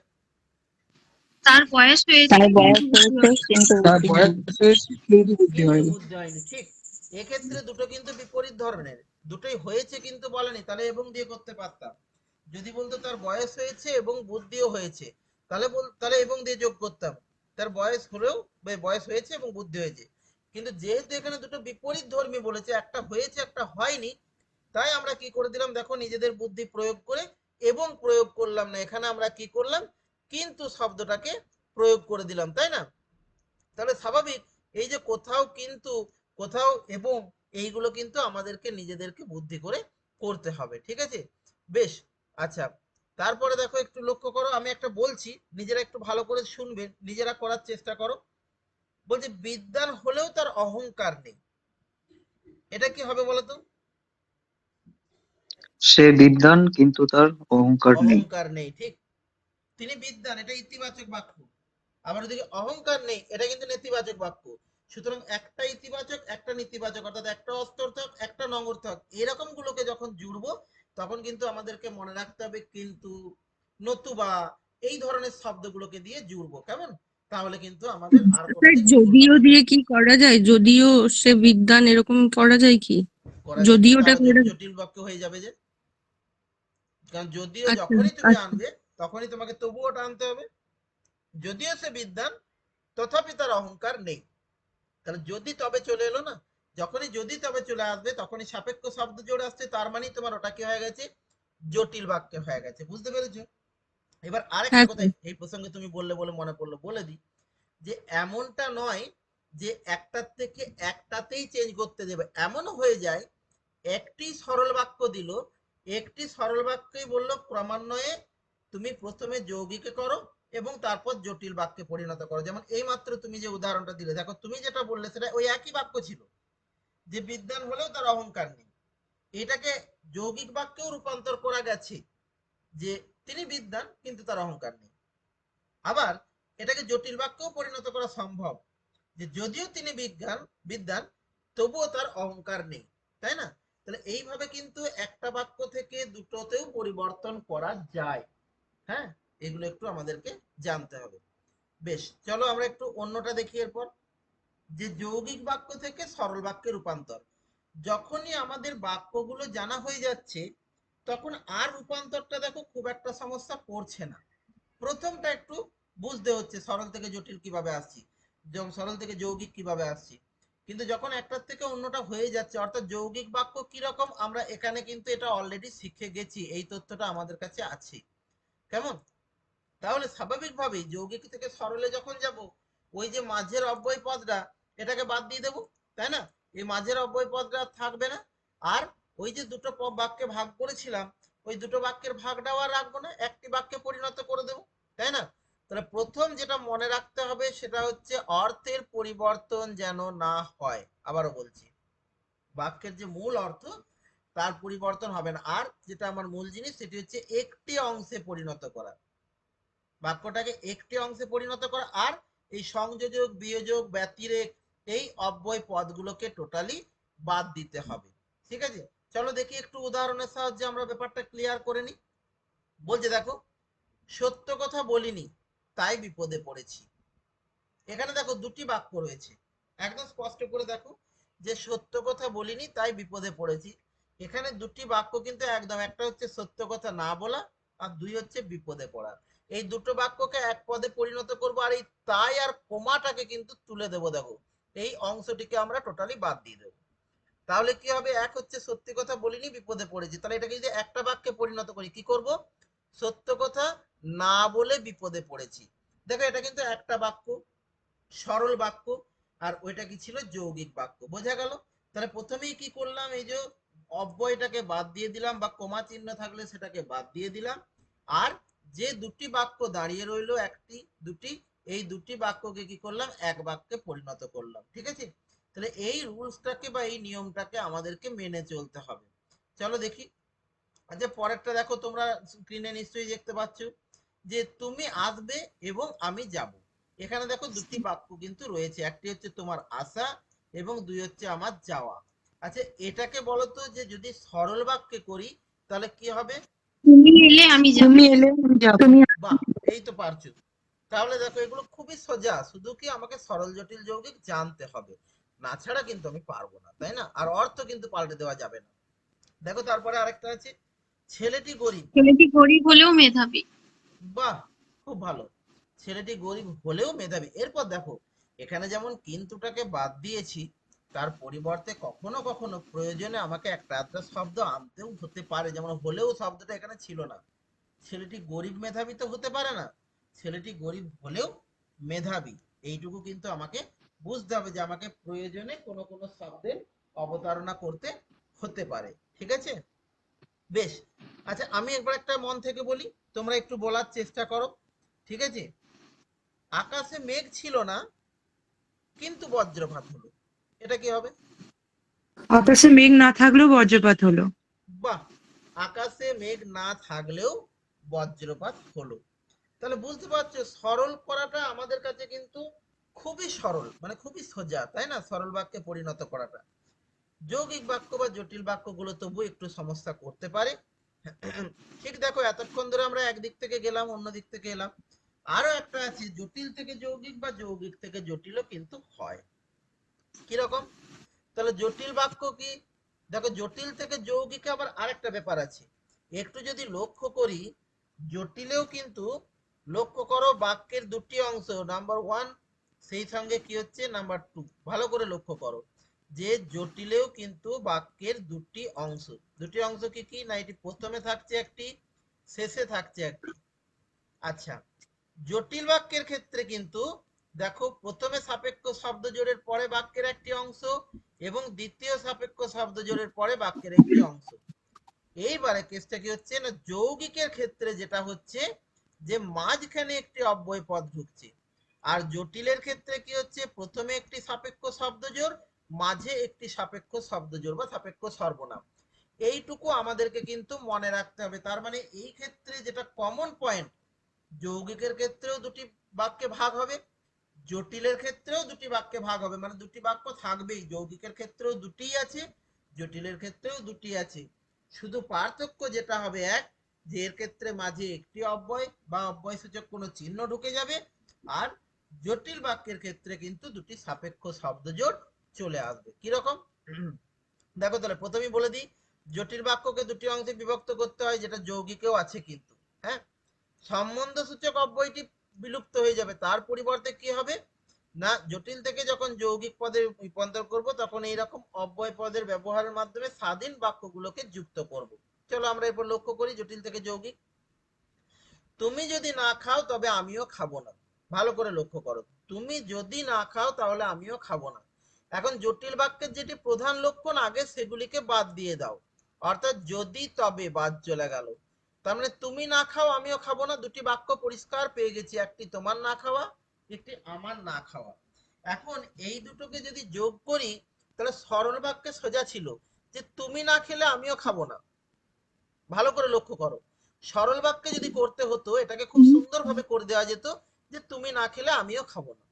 তার বয়স হয়েছে তার বয়স কিন্তু হয়েছে কিন্তু তার বুদ্ধি বয়স হয়নি। হয়েছে কিন্তু বুদ্ধি কিন্তু হয়নি। বুদ্ধি হয়নি, ঠিক। এক্ষেত্রে দুটো কিন্তু বিপরীত ধরনের, দুটোই হয়েছে কিন্তু বলেনি, তাহলে এবং দিয়ে করতে পারতাম। যদি বলতো তার বয়স হয়েছে এবং বুদ্ধিও হয়েছে, তাহলে তাহলে এবং দিয়ে যোগ করতাম, তার বয়স হলেও বয়স হয়েছে এবং বুদ্ধি হয়েছে। কিন্তু যেহেতু এখানে দুটো বিপরীত ধর্মী বলেছে, একটা হয়েছে একটা হয়নি, তাই আমরা কি করে দিলাম, দেখো নিজেদের বুদ্ধি প্রয়োগ করে এবং প্রয়োগ করলাম না, এখানে আমরা কি করলাম, কিন্তু শব্দটাকে প্রয়োগ করে দিলাম, তাই না? তাহলে স্বাভাবিক, এই যে কোথাও কিন্তু কোথাও এবং, এইগুলো কিন্তু আমাদেরকে নিজেদেরকে বুদ্ধি করে করতে হবে, ঠিক আছে? বেশ, আচ্ছা, তারপরে দেখো একটু লক্ষ্য করো, আমি একটা বলছি, নিজেরা একটু ভালো করে শুনবে, নিজেরা করার চেষ্টা করো। বলছে বিদ্বান হলেও তার অহংকার নেই, এটা কি হবে বলতো? সে বিদ্বান কিন্তু তার অহংকার নেই। অহংকার নেই, ঠিক। তিনি বিদ্বান, এটা ইতিবাচক বাক্য। আবার ওদিকে অহংকার নেই, এটা কিন্তু নেতিবাচক বাক্য। সুতরাং একটা ইতিবাচক একটা নেতিবাচক, অর্থাৎ একটা অস্তর্থক একটা নঙর্থক, এরকম গুলোকে যখন জুড়বো তখন কিন্তু আমাদেরকে মনে রাখতে হবে কিন্তু, নতুবা, এই ধরনের শব্দগুলোকে দিয়ে জুড়বো, কেমন? তাহলে কিন্তু আমাদের আর স্যার কোনোদিন ভুল যদিও হবে না। দিয়ে কি করা যায়, যদিও সে বিদ্বান, এরকম করা যায় কি? করা যায়, কিন্তু যদিওটা তাহলে তো করে, জটিল বাক্য হয়ে যাবে যে, কারণ যদিও আচ্ছা যখনই তুমি আচ্ছা আনবে তখনই তোমাকে তবুওটা আনতে হবে। যদিও সে বিদ্বান তথাপি তার অহংকার নেই, তাহলে যদি তবে চলে এলো না, যখনই যদি তবে চলে আসবে তখনই সাপেক্ষ শব্দ জোড়ে আসছে, তার মানে তোমার ওটা কি হয়ে গেছে, জটিল বাক্য হয়ে গেছে, বুঝতে পেরেছো? এবার আরেকটা হ্যাঁ কথা স্যার। এই প্রসঙ্গে তুমি বললে বলে মনে পড়লো, বলে দিই, যে এমনটা নয় যে একটার থেকে একটাতেই চেঞ্জ করতে দেবে, এমনও হয়ে যায় একটি সরল বাক্য দিল, একটি সরল বাক্যই বললো ক্রমান্বয়ে তুমি প্রথমে যৌগিকে করো এবং তারপর জটিল বাক্যে পরিণত করো। যেমন এই মাত্র তুমি যে উদাহরণটা দিলে, দেখো তুমি যেটা বললে সেটা ওই একই বাক্য ছিল, যে বিদ্বান হলেও তার অহংকার নেই, এটাকে যৌগিক বাক্যেও রূপান্তর করা গেছে, যে তিনি বিদ্বান কিন্তু তার অহংকার নেই। আবার এটাকে জটিল বাক্যেও পরিণত করা সম্ভব, যে যদিও তিনি বিদ্বান তবুও তার অহংকার নেই, তাই না? তাহলে এইভাবে কিন্তু একটা বাক্য থেকে দুটোতেও পরিবর্তন করা যায়, হ্যাঁ। এগুলো একটু আমাদেরকে জানতে হবে। বেশ, চলো আমরা একটু অন্যটা দেখি এরপর, যে যৌগিক বাক্য থেকে সরল বাক্যে রূপান্তর। যখনই আমাদের বাক্যগুলো জানা হয়ে যাচ্ছে তখন আর রূপান্তরটা দেখো খুব একটা সমস্যা পড়ছে না। প্রথমটা একটু বুঝতে হচ্ছে সরল থেকে জটিল কিভাবে আসছি, যেমন সরল থেকে যৌগিক কিভাবে আসছি, কিন্তু যখন একটার থেকে অন্যটা হয়ে যাচ্ছে অর্থাৎ যৌগিক বাক্য কিরকম আমরা এখানে কিন্তু এটা অলরেডি শিখে গেছি, এই তথ্যটা আমাদের কাছে আছে। কেমন? তাহলে স্বাভাবিকভাবেই যৌগিক থেকে সরলে যখন যাব ওই যে মাঝের অব্যয় পদটা এটাকে বাদ দিয়ে দেবো, তাই না? এই মাঝের অব্যয় পদটা থাকবে না, আর ওই যে দুটো বাক্যে ভাগ করেছিলাম ওই দুটো বাক্যের ভাগটাও আর রাখবো না, একটি বাক্যে পরিণত করে দেবো, তাই না? তাহলে প্রথম যেটা মনে রাখতে হবে সেটা হচ্ছে অর্থের পরিবর্তন যেন না হয়। আবারও বলছি, বাক্যের যে মূল অর্থ তার পরিবর্তন হবে না। আর যেটা আমার মূল জিনিস সেটি হচ্ছে একটি অংশে পরিণত করা, বাক্যটাকে একটি অংশে পরিণত করা, আর এই সংযোজক বিয়োজক ব্যতিরেক এই অব্যয় পদগুলোকে টোটালি বাদ দিতে হবে। ঠিক আছে, চলো দেখি একটু উদাহরণের সাহায্যে আমরা ব্যাপারটা ক্লিয়ার করে নিই। বলছে দেখো, সত্য কথা বলিনি তাই বিপদে পড়েছি। এখানে দেখো দুটি বাক্য রয়েছে, একদম স্পষ্ট করে দেখো যে সত্য কথা বলিনি তাই বিপদে পড়েছি। এখানে দুটি বাক্য কিন্তু একদম, একটা হচ্ছে সত্য কথা না বলা আর দুই হচ্ছে বিপদে পড়া। এই দুটো বাক্যকে এক পদে পরিণত করব, আর এই তাই আর কোমাটাকে কিন্তু তুলে দেবো। দেখো এই অংশটিকে আমরা টোটালি বাদ দিয়ে দেবো। তাহলে কি হবে, এক হচ্ছে সত্যি কথা বলিনি বিপদে পড়েছি, তাহলে এটাকে যদি একটা বাক্যে পরিণত করি কি করব, সত্য কথা না বলে বিপদে পড়েছি। দেখো এটা কিন্তু একটা বাক্য, সরল বাক্য, আর ওইটা কি ছিল, যৌগিক বাক্য। বোঝা গেল? তাহলে প্রথমেই কি করলাম, এই যে অব্যয়টাকে বাদ দিয়ে দিলাম বা কমা চিহ্ন থাকলে সেটাকে বাদ দিয়ে দিলাম, আর যে দুটি বাক্য দাঁড়িয়ে রইলো একটি দুটি, এই দুটি বাক্যকে কি করলাম, এক বাক্যে পরিণত করলাম। ঠিক আছে, তাহলে এই রুলসটাকে বা এই নিয়মটাকে আমাদেরকে মেনে চলতে হবে। চলো দেখি। আচ্ছা পরেরটা দেখো, তোমরা স্ক্রিনে নিশ্চয়ই দেখতে পাচ্ছ যে তুমি আসবে এবং আমি যাব। এখানে দেখো দুটি বাক্য কিন্তু রয়েছে, একটি হচ্ছে তোমার আসা এবং দুই হচ্ছে আমার যাওয়া। আচ্ছা এটাকে বলো তো যে যদি সরল বাক্যে করি তাহলে কি হবে, তুমি এলে আমি যাব। তুমি এলে আমি যাবো। বাহ, এই তো পারছো। তাহলে দেখো এগুলো খুবই সোজা, শুধু কি আমাকে সরল জটিল যৌগিক জানতে হবে, না ছাড়া কিন্তু আমি পারবো না, তাই না? আর অর্থ কিন্তু পাল্টে দেওয়া যাবে না। দেখো তারপরে আরেকটা আছে, ছেলেটি গরিব। ছেলেটি গরিব হলেও মেধাবী। বাহ, খুব ভালো, ছেলেটি গরিব হলেও মেধাবী। এরপর দেখো এখানে যেমন কিন্তুটাকে বাদ দিয়েছি, তার পরিবর্তে কখনো কখনো প্রয়োজনে আমাকে একটা আধটা শব্দ আনতেও হতে পারে, যেমন হলেও শব্দটা এখানে ছিল না। ছেলেটি গরিব মেধাবী তো হতে পারে না, ছেলেটি গরিব হলেও মেধাবী, এইটুকু কিন্তু আমাকে বুঝতে হবে যে আমাকে প্রয়োজনে কোনো কোনো শব্দের অবতারণা করতে হতে পারে। ঠিক আছে, বেশ। আচ্ছা আমি একবার একটা মন থেকে বলি, তোমরা একটু বলার চেষ্টা করো। ঠিক আছে, আকাশে মেঘ ছিল না কিন্তু বজ্রপাত হলো, এটা কি হবে? আকাশে মেঘ না থাকলেও বজ্রপাত হলো। বাহ, আকাশে মেঘ না থাকলেও বজ্রপাত হলো। তাহলে বুঝতে পারছো সরল করাটা আমাদের কাছে কিন্তু খুবই সরল, মানে খুবই সোজা, তাই না? সরল বাক্যে পরিণত করাটা। যৌগিক বাক্য বা জটিল বাক্যগুলো তবু একটু সমস্যা করতে পারে। ঠিক দেখো এতক্ষণ ধরে আমরা একদিক থেকে গেলাম অন্য দিক থেকে এলাম, আরো একটা আছে জটিল থেকে যৌগিক বা যৌগিক থেকে জটিলও কিন্তু হয়। কিরকম? তাহলে জটিল বাক্য কি, দেখো জটিল থেকে যৌগিকে আবার আরেকটা ব্যাপার আছে, একটু যদি লক্ষ্য করি জটিলেও কিন্তু, লক্ষ্য করো বাক্যের দুটি অংশ, নাম্বার ওয়ান সেই সঙ্গে কি হচ্ছে নাম্বার টু, ভালো করে লক্ষ্য করো যে জটিলেও কিন্তু বাক্যের দুটি অংশ, দুটি অংশ কি কি না, এটি প্রথমে থাকছে একটি শেষে থাকছে একটি। আচ্ছা জটিল বাক্যের ক্ষেত্রে কিন্তু দেখো প্রথমে সাপেক্ষ শব্দ জোড়ের পরে বাক্যের একটি অংশ এবং দ্বিতীয় সাপেক্ষ শব্দ জোড়ের পরে বাক্যের একটি অংশ। এইবারে কেসটা কি হচ্ছে না, যৌগিকের ক্ষেত্রে যেটা হচ্ছে যে মাঝখানে একটি অব্যয় পদ ঢুকছে, আর জটিলের ক্ষেত্রে কি হচ্ছে প্রথমে একটি সাপেক্ষ শব্দজোড় মাঝে একটি সাপেক্ষ শব্দজোড় বা সাপেক্ষ সর্বনাম। এইটুকু আমাদেরকে কিন্তু মনে রাখতে হবে। তার মানে এই ক্ষেত্রে যেটা কমন পয়েন্ট, যৌগিকের ক্ষেত্রেও দুটি বাক্যে ভাগ হবে, জটিলের ক্ষেত্রেও দুটি বাক্যে ভাগ হবে, মানে দুটি বাক্য থাকবেই, যৌগিকের ক্ষেত্রেও দুটিই আছে জটিলের ক্ষেত্রেও দুটি আছে। শুধু পার্থক্য যেটা হবে এক, যে এর ক্ষেত্রে মাঝে একটি অব্যয় বা অব্যয়সূচক কোনো চিহ্ন ঢুকে যাবে, আর জটিল বাক্যের ক্ষেত্রে কিন্তু দুটি সাপেক্ষ শব্দজোড় চলে আসবে। কিরকম দেখো, তাহলে প্রথমেই বলে দিই, জটিল বাক্যকে দুটি অংশে বিভক্ত করতে হয়, যেটা যৌগিকেও আছে কিন্তু। হ্যাঁ, সম্বন্ধসূচক অব্যয়টি বিলুপ্ত হয়ে যাবে, তার পরিবর্তে কি হবে না, জটিল থেকে যখন যৌগিক পদে রূপান্তর করব তখন এইরকম অব্যয় পদের ব্যবহারের মাধ্যমে স্বাধীন বাক্যগুলোকে যুক্ত করব। চলো আমরা এরপর লক্ষ্য করি জটিল থেকে যৌগিক। তুমি যদি না খাও তবে আমিও খাবো না। ভালো করে লক্ষ্য করো, তুমি যদি না খাও তাহলে আমিও খাবো না। এখন জটিল বাক্যের যেটি প্রধান লক্ষণ আগে সেগুলিকে বাদ দিয়ে দাও, অর্থাৎ যদি তবে বাদ চলে গেল। তার মানে তুমি না খাও আমিও খাবো না, দুটি বাক্য পরিষ্কার পেয়ে গেছি, একটি তোমার না খাওয়া, একটি আমার না খাওয়া। এখন এই দুটোকে যদি যোগ করি তাহলে সরল বাক্যে সোজা ছিল যে তুমি না খেলে আমিও খাবো না। ভালো করে লক্ষ্য করো, সরল বাক্যে যদি করতে হতো এটাকে খুব সুন্দরভাবে করে দেওয়া যেত যে তুমি না খেলে আমিও খাবো না।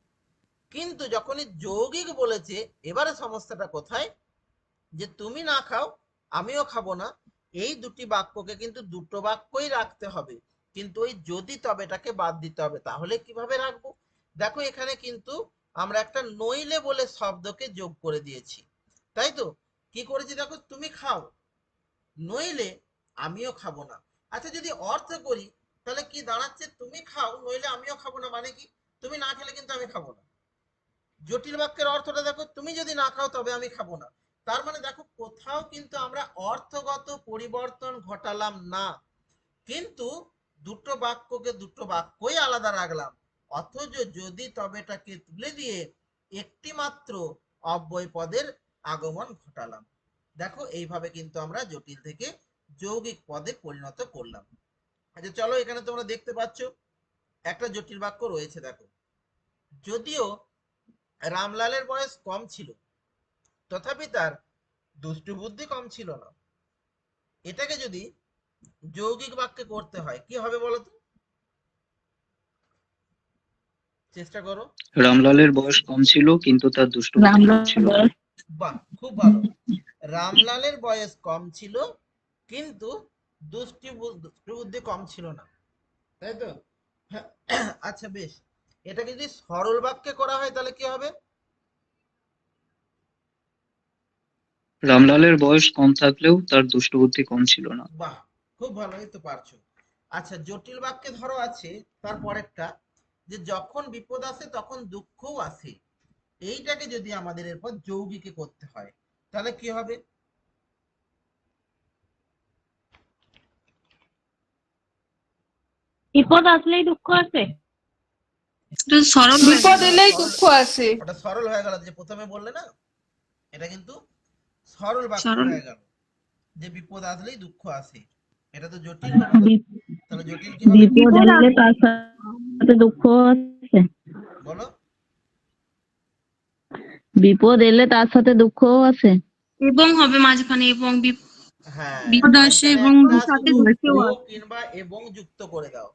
কিন্তু যখনই যৌগিক বলেছে, এবারে সমস্যাটা কোথায়, যে তুমি না খাও আমিও খাবো না, এই দুটি বাক্যকে কিন্তু দুটো বাক্যই রাখতে হবে, কিন্তু ওই যদি তবেটাকে বাদ দিতে হবে। তাহলে কিভাবে রাখবো, দেখো এখানে কিন্তু আমরা একটা নইলে বলে শব্দকে যোগ করে দিয়েছি, তাই তো? কি করেছি দেখো, তুমি খাও নইলে আমিও খাবো না। আচ্ছা যদি অর্থ করি তাহলে কি দাঁড়াচ্ছে, তুমি খাও নইলে আমিও খাবো না, মানে কি তুমি না খেলে কিন্তু আমি খাবো না। জটিল বাক্যের অর্থটা দেখো, তুমি যদি না খাও তবে আমি খাবো না। তার মানে দেখো কোথাও কিন্তু আমরা অর্থগত পরিবর্তন ঘটালাম না, কিন্তু দুটো বাক্যকে দুটো বাক্যই আলাদা রাখলাম, অথচ যদি তবেটাকে তুলে দিয়ে একটি মাত্র অব্যয় পদের আগমন ঘটালাম। দেখো এইভাবে কিন্তু আমরা জটিল থেকে যৌগিক পদে পরিণত করলাম। আচ্ছা চলো, এখানে তোমরা দেখতে পাচ্ছ একটা জটিল বাক্য রয়েছে। দেখো, যদিও রামলালের বয়স কম ছিল তথাপি তার দুষ্টু বুদ্ধি কম ছিল না। এটাকে যদি যৌগিক বাক্যে করতে হয় কি হবে বলো তো, চেষ্টা করো। রামলালের বয়স কম ছিল কিন্তু তার দুষ্টবুদ্ধি কম ছিল না। বাহ, খুব ভালো। রামলালের বয়স কম ছিল কিন্তু দুষ্টু বুদ্ধি কম ছিল না, তাই তো? আচ্ছা বেশ, এটাকে যদি সরল বাক্যে করা হয় তাহলে কি হবে, রামলালের বয়স কম থাকলেও তার দুষ্টবুদ্ধি কম ছিল না। বাহ, খুব ভালো, এই তো পারছো। আচ্ছা জটিল বাক্যে ধরো আছে তারপর একটা, যে যখন বিপদ আসে তখন দুঃখও আসে, এইটাকে যদি আমাদের এরপর যৌগিকে করতে হয় তাহলে কি হবে, বিপদ আসলেই দুঃখ আসে। এটা সরল হয়ে বিপদ গেল। এলেই দুঃখ আসে। ওটা সরল হয়ে গেল, যে প্রথমে বললে না, এটা কিন্তু সরল বাক্য সরল। হয়ে গেল, যে বিপদ আসলেই দুঃখ আসে। এটা তো জটিল হলো না, তাহলে জটিল কি হবে বিপদ এলে তার সাথে দুঃখ আছে। বলো, বিপদ এলে তার সাথে দুঃখও আছে। এবং হবে মাঝখানে, এবং হ্যাঁ বিপদ আসে এবং একটা সাথে শুধু দুঃখও ও আসে। কিংবা এবং যুক্ত করে দাও,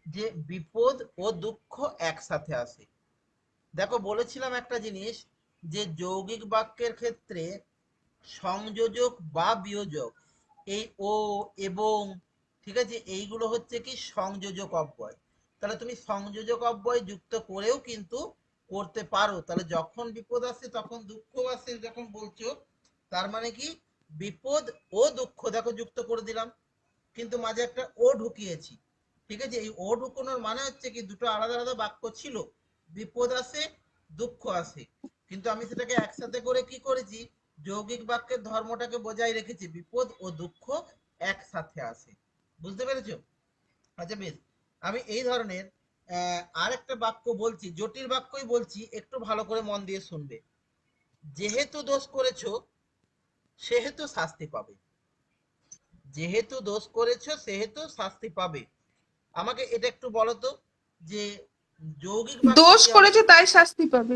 যে বিপদ ও দুঃখ একসাথে আসে। দেখো বলেছিলাম একটা জিনিস, যে যৌগিক বাক্যের ক্ষেত্রে সংযোজক বা বিয়োজক, এই ও এবং, ঠিক আছে, এইগুলো হচ্ছে কি সংযোজক অব্যয়। তাহলে তুমি সংযোজক অব্যয় যুক্ত করেও কিন্তু করতে পারো। তাহলে যখন বিপদ আসে তখন দুঃখ আসে যখন বলছো, তার মানে কি বিপদ ও দুঃখ দেখো যুক্ত করে দিলাম, কিন্তু মাঝে একটা ও ঢুকিয়েছি, ঠিক আছে? এই ও ঢুকানোর মানে হচ্ছে কি দুটো আলাদা আলাদা বাক্য ছিল, বিপদ আসে দুঃখ আসে, কিন্তু আমি সেটাকে একসাথে করে কি করেছি, যৌগিক বাক্যের ধর্মটাকে বজায় রেখেছি, বিপদ ও দুঃখ একসাথে আসে। বুঝতে পেরেছো? আচ্ছা বেশ, আমি এই ধরনের আর একটা বাক্য বলছি, জটিল বাক্যই বলছি, একটু ভালো করে মন দিয়ে শুনবে। যেহেতু দোষ করেছো সেহেতু শাস্তি পাবে, যেহেতু দোষ করেছো সেহেতু শাস্তি পাবে। আমাকে এটা একটু বলো তো, যে যৌগিক বাক্যে দোষ কি হবে? করেছে তাই শাস্তি পাবে।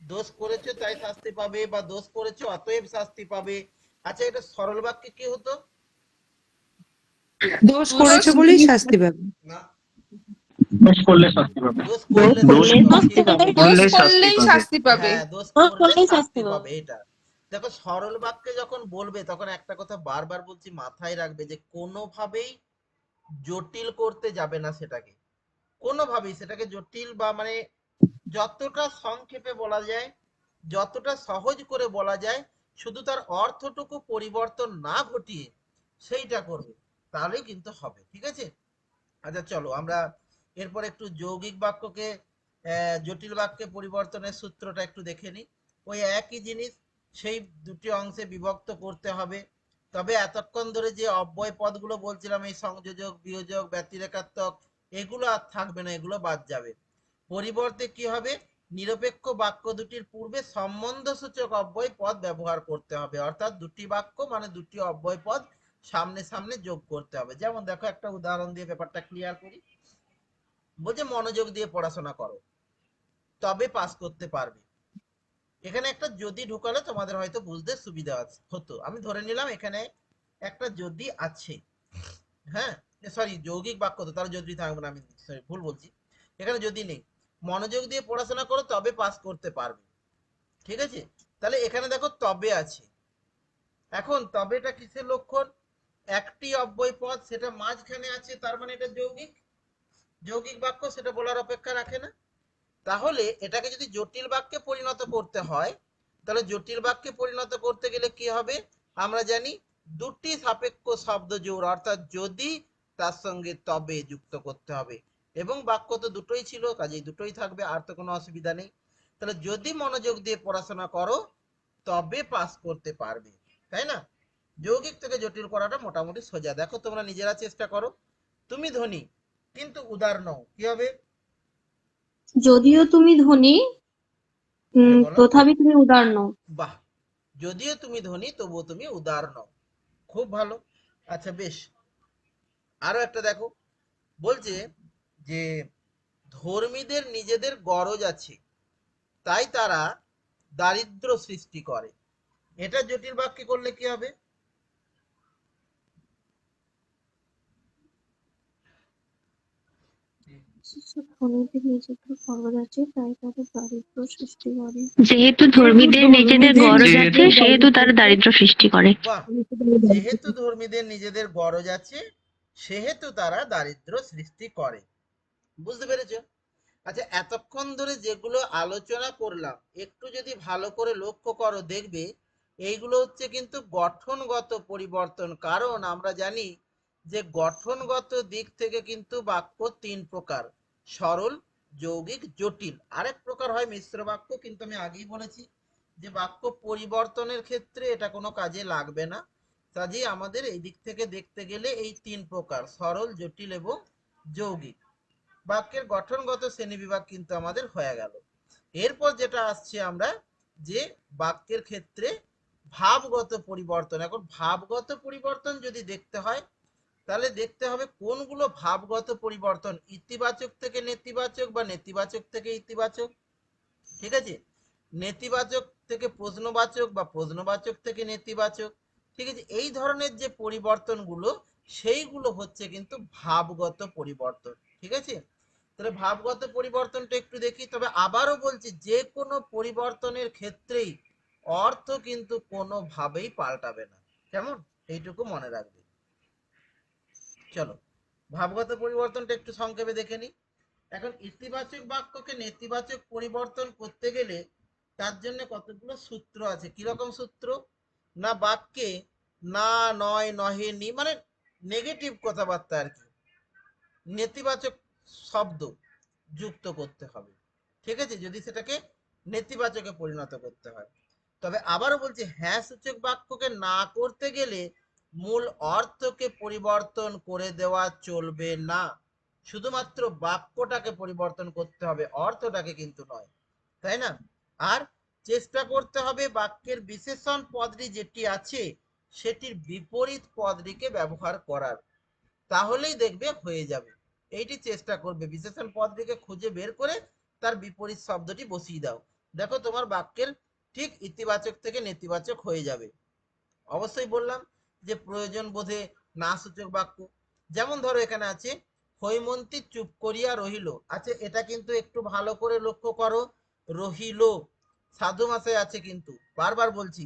দোষ করেছো তাই শাস্তি পাবে, বা দোষ করেছো অতএব শাস্তি পাবে। আচ্ছা এটা সরল বাক্যে কি হতো, দোষ করেছো বলেই শাস্তি পাবে। না দোষ করলে শাস্তি পাবে। দোষ করলে দোষ শাস্তি পাবে। দোষ করলেই করলেই শাস্তি পাবে। হ্যাঁ, দোষ করলে শাস্তি পাবে, এটা দেখো সরল বাক্যে যখন বলবে তখন একটা কথা বারবার বলছি মাথায় রাখবে, যে কোনোভাবেই জটিল করতে যাবে না সেটাকে, কোনোভাবেই সেটাকে জটিল বা মানে যতটা সংক্ষেপে বলা যায়, যতটা সহজ করে বলা যায়, শুধু তার অর্থটুকু পরিবর্তন না ঘটিয়ে সেইটা করবে, তাহলেই কিন্তু হবে। ঠিক আছে? আচ্ছা চলো আমরা এরপর একটু যৌগিক বাক্যকে জটিল বাক্যে পরিবর্তনের সূত্রটা একটু দেখে নিই। ওই একই জিনিস, সেই দুটি অংশে বিভক্ত করতে হবে। তবে এতক্ষণ ধরে যে অব্যয় পদগুলো বলছিলাম, এই সংযোজক, বিয়োজক, ব্যতিরেকাত্মক, এগুলো আর থাকবে না, এগুলো বাদ যাবে। পরিবর্তে কি হবে, নিরপেক্ষ বাক্য দুটির পূর্বে সম্বন্ধসূচক অব্যয় পদ ব্যবহার করতে হবে, অর্থাৎ দুটি বাক্য মানে দুটি অব্যয় পদ সামনে সামনে যোগ করতে হবে। যেমন দেখো, একটা উদাহরণ দিয়ে ব্যাপারটা ক্লিয়ার করি। বলছে মনোযোগ দিয়ে পড়াশোনা করো তবে পাস করতে পারবে। এখানে একটা যদি ঢুকালে তোমাদের হয়তো বুঝতে সুবিধা হতো। আমি ধরে নিলাম এখানে একটা যদি আছে, হ্যাঁ সরি যৌগিক বাক্য তো, তার যদি থাকবে না, আমি ভুল বলছি, এখানে যদি নেই, মনোযোগ দিয়ে পড়াশোনা করো তবে পাস করতে পারবে। ঠিক আছে? তাহলে এখানে দেখো তবে আছে। এখন তবেটা কিসের লক্ষণ? একটি অব্যয় পদ, সেটা মাঝখানে আছে, তার মানে এটা যৌগিক। যৌগিক বাক্য, সেটা বলার অপেক্ষা রাখে না। তাহলে এটাকে যদি জটিল বাক্যে পরিণত করতে হয়, তাহলে জটিল বাক্যে পরিণত করতে গেলে কি হবে, আমরা জানি দুটি সাপেক্ষ শব্দ জোড়, অর্থাৎ যদি তার সঙ্গে তবে যুক্ত করতে হবে, এবং বাক্য তো দুটোই ছিল, কাজেই দুটোই থাকবে, আর তো কোনো অসুবিধা নেই। তাহলে যদি মনোযোগ দিয়ে পড়াশোনা করো তবে পাস করতে পারবে, তাই না? যৌগিক থেকে জটিল করাটা মোটামুটি সোজা। দেখো তোমরা নিজেরা চেষ্টা করো। তুমি ধনী কিন্তু উদার নও, কি হবে? যদিও তুমি ধনী বলো। তথাপি তুমি উদার নও। বাহ, যদিও তুমি ধনী তবুও তুমি উদার নও, খুব ভালো। আচ্ছা বেশ, আরো একটা দেখো, বলছে যে ধর্মীদের নিজেদের গরজ আছে তাই তারা দারিদ্র সৃষ্টি করে। এটা জটিল বাক্যে করলে কি হবে? ধনীদের নিজেদের গরজ আছে তাই তাদের দারিদ্র সৃষ্টি করে। যেহেতু ধর্মীদের নিজেদের গরজ আছে সেহেতু তারা দারিদ্র সৃষ্টি করে। বাহ, যেহেতু ধর্মীদের নিজেদের গরজ আছে সেহেতু তারা দারিদ্র সৃষ্টি করে। বুঝতে পেরেছো? আচ্ছা, এতক্ষণ ধরে যেগুলো আলোচনা করলাম একটু যদি ভালো করে লক্ষ্য করো, দেখবে এইগুলো হচ্ছে কিন্তু গঠনগত পরিবর্তন। কারণ আমরা জানি যে গঠনগত দিক থেকে কিন্তু বাক্য তিন প্রকার: সরল, যৌগিক, জটিল। আরেক প্রকার হয় মিশ্র বাক্য, কিন্তু আমি আগেই বলেছি যে বাক্য পরিবর্তনের ক্ষেত্রে এটা কোনো কাজে লাগবে না। কাজেই আমাদের এই দিক থেকে দেখতে গেলে এই তিন প্রকার: সরল, জটিল এবং যৌগিক। বাক্যের গঠনগত শ্রেণীবিভাগ কিন্তু আমাদের হয়ে গেল। এরপর যেটা আসছে আমরা, যে বাক্যের ক্ষেত্রে ভাবগত পরিবর্তন। এখন ভাবগত পরিবর্তন যদি দেখতে হয়, তাহলে দেখতে হবে কোনগুলো ভাবগত পরিবর্তন, ইতিবাচক থেকে নেতিবাচক বা নেতিবাচক থেকে ইতিবাচক। ঠিক আছে? নেতিবাচক থেকে প্রশ্নবাচক বা প্রশ্নবাচক থেকে নেতিবাচক। ঠিক আছে? এই ধরনের যে পরিবর্তনগুলো, সেইগুলো হচ্ছে কিন্তু ভাবগত পরিবর্তন। ঠিক আছে? তাহলে ভাবগত পরিবর্তনটা একটু দেখি। তবে আবারও বলছি, যে কোনো পরিবর্তনের ক্ষেত্রেই অর্থ কিন্তু কোনোভাবেই পাল্টাবে না। কেমন? এইটুকু মনে রাখবে। চলো ভাবগত পরিবর্তনটা একটু সংক্ষেপে দেখে নিই। এখন ইতিবাচক বাক্যকে নেতিবাচক পরিবর্তন করতে গেলে তার জন্য কতগুলো সূত্র আছে। কিরকম সূত্র? না বাক্যে না, নয়, নহে, নি, মানে নেগেটিভ কথাবার্তা আর কি, নেতিবাচক শব্দ যুক্ত করতে হবে। ঠিক আছে? যদি সেটাকে নেতিবাচকে পরিণত করতে হয়। তবে আবারও বলছি, হ্যাঁ সূচক বাক্যকে না করতে গেলে মূল অর্থকে পরিবর্তন করে দেওয়া চলবে না। শুধুমাত্র বাক্যটাকে পরিবর্তন করতে হবে, অর্থটাকে কিন্তু নয়, তাই না? আর চেষ্টা করতে হবে বাক্যের বিশেষণ পদটি যেটি আছে সেটির বিপরীত পদটিকে ব্যবহার করার, তাহলেই দেখবে হয়ে যাবে। এইটি চেষ্টা করবে, বিশেষণ পদটিকে খুঁজে বের করে তার বিপরীত শব্দটি বসিয়ে দাও। দেখো তোমার বাক্যের ঠিক ইতিবাচক থেকে নেতিবাচক হয়ে যাবে। অবশ্যই বললাম যে প্রয়োজন বোধে না সূচক বাক্য। যেমন ধরো এখানে আছে হৈমন্তী চুপ করিয়া রহিল। আচ্ছা, এটা কিন্তু একটু ভালো করে লক্ষ্য করো, রহিল সাধু ভাষায় আছে, কিন্তু বারবার বলছি,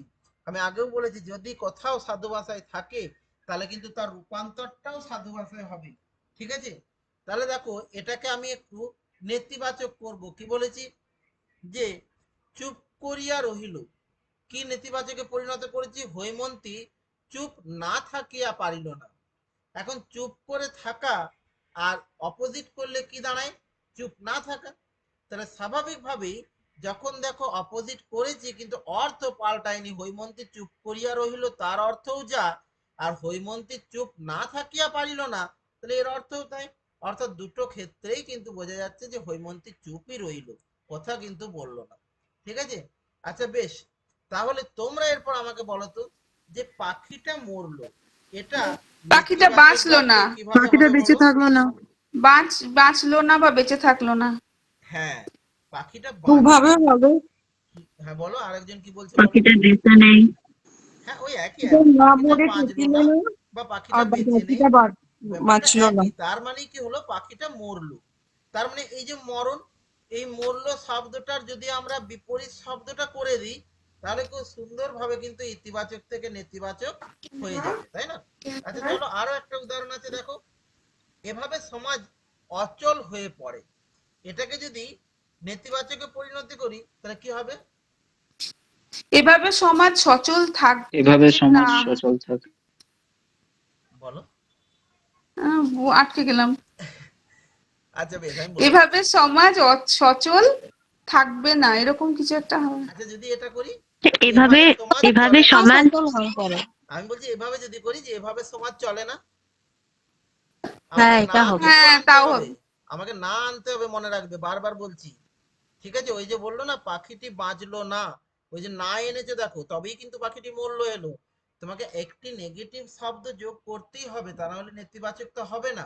আমি আগেও বলেছি যদি কোথাও সাধু ভাষায় থাকে তাহলে কিন্তু তার রূপান্তরটাও সাধু ভাষায় হবে। ঠিক আছে? তাহলে দেখো এটাকে আমি একটু নেতিবাচক করব। কি বলেছি? যে চুপ করিয়া রহিল। কি নেতিবাচকে পরিণত করেছি? হৈমন্তী চুপ না থাকিয়া পারিল না। এখন চুপ করে থাকা আর অপোজিট করলে কি দাঁড়ায়? চুপ না থাকা। তাহলে স্বাভাবিকভাবেই যখন দেখো অপোজিট করেছি কিন্তু অর্থ পাল্টায়নি, হৈমন্তী চুপ করিয়া রহিল তার অর্থও যা, আর হৈমন্তী চুপ না থাকিয়া পারিল না তাহলে এর অর্থও তাই। অর্থাৎ দুটো ক্ষেত্রেই কিন্তু বোঝা যাচ্ছে যে হৈমন্তী চুপই রইল, কথা কিন্তু বললো না। ঠিক আছে? আচ্ছা বেশ, তাহলে তোমরা এরপর আমাকে বলো তো যে পাখিটা মরলো, এটা পাখিটা নেতিবাচক বাঁচলো বাক্যে না। কিভাবে পাখিটা হবে বেঁচে বলো? থাকলো না। বাঁচলো না বা বেঁচে থাকলো না। হ্যাঁ, পাখিটা দুভাবে হবে। হ্যাঁ বলো, আরেকজন কি বলছে বলো। পাখিটা বেঁচে নেই। হ্যাঁ ওই একই এটা একই, না পাখিটা মরে বাঁচলো ঠেকিল না না, বা পাখিটা আবার বেঁচে নেই, পাখিটা ব্যাপারটা বাঁচলো না। একই। তার মানে কি হলো? পাখিটা মরলো। তার মানে এই যে মরণ, এই মরলো শব্দটার যদি আমরা বিপরীত শব্দটা করে দিই তাহলে খুব সুন্দরভাবে কিন্তু ইতিবাচক থেকে নেতিবাচক হয়ে যাবে, তাই না? আচ্ছা চলো আরো একটা উদাহরণ আছে, দেখো। এভাবে সমাজ অচল হয়ে পড়ে, এটাকে যদি নেতিবাচকে পরিণতি করি তাহলে কি হবে? এভাবে সমাজ সচল এভাবে থাকে না। সমাজ সচল থাকে। বলো। আটকে গেলাম। আচ্ছা বেশ, আমি বলছি। এভাবে সমাজ সচল থাকবে না, এরকম কিছু একটা হবে। আচ্ছা যদি এটা করি, এভাবে সমাজ এভাবে চলে না। সমাজ আমি বলছি এভাবে যদি করি যে এভাবে সমাজ চলে না, হ্যাঁ, আমাকে এটা না হবে। কিন্তু হ্যাঁ, আনতে তাও হবে, হবে। আমাকে না আনতে হবে, মনে রাখবে, বারবার বলছি। ঠিক আছে? ওই যে বললো না পাখিটি বাঁচলো না, ওই যে না এনেছো দেখো, তবেই কিন্তু পাখিটি মরলো এলো। তোমাকে একটি নেগেটিভ শব্দ যোগ করতেই হবে, তা না হলে নেতিবাচক তো হবে না,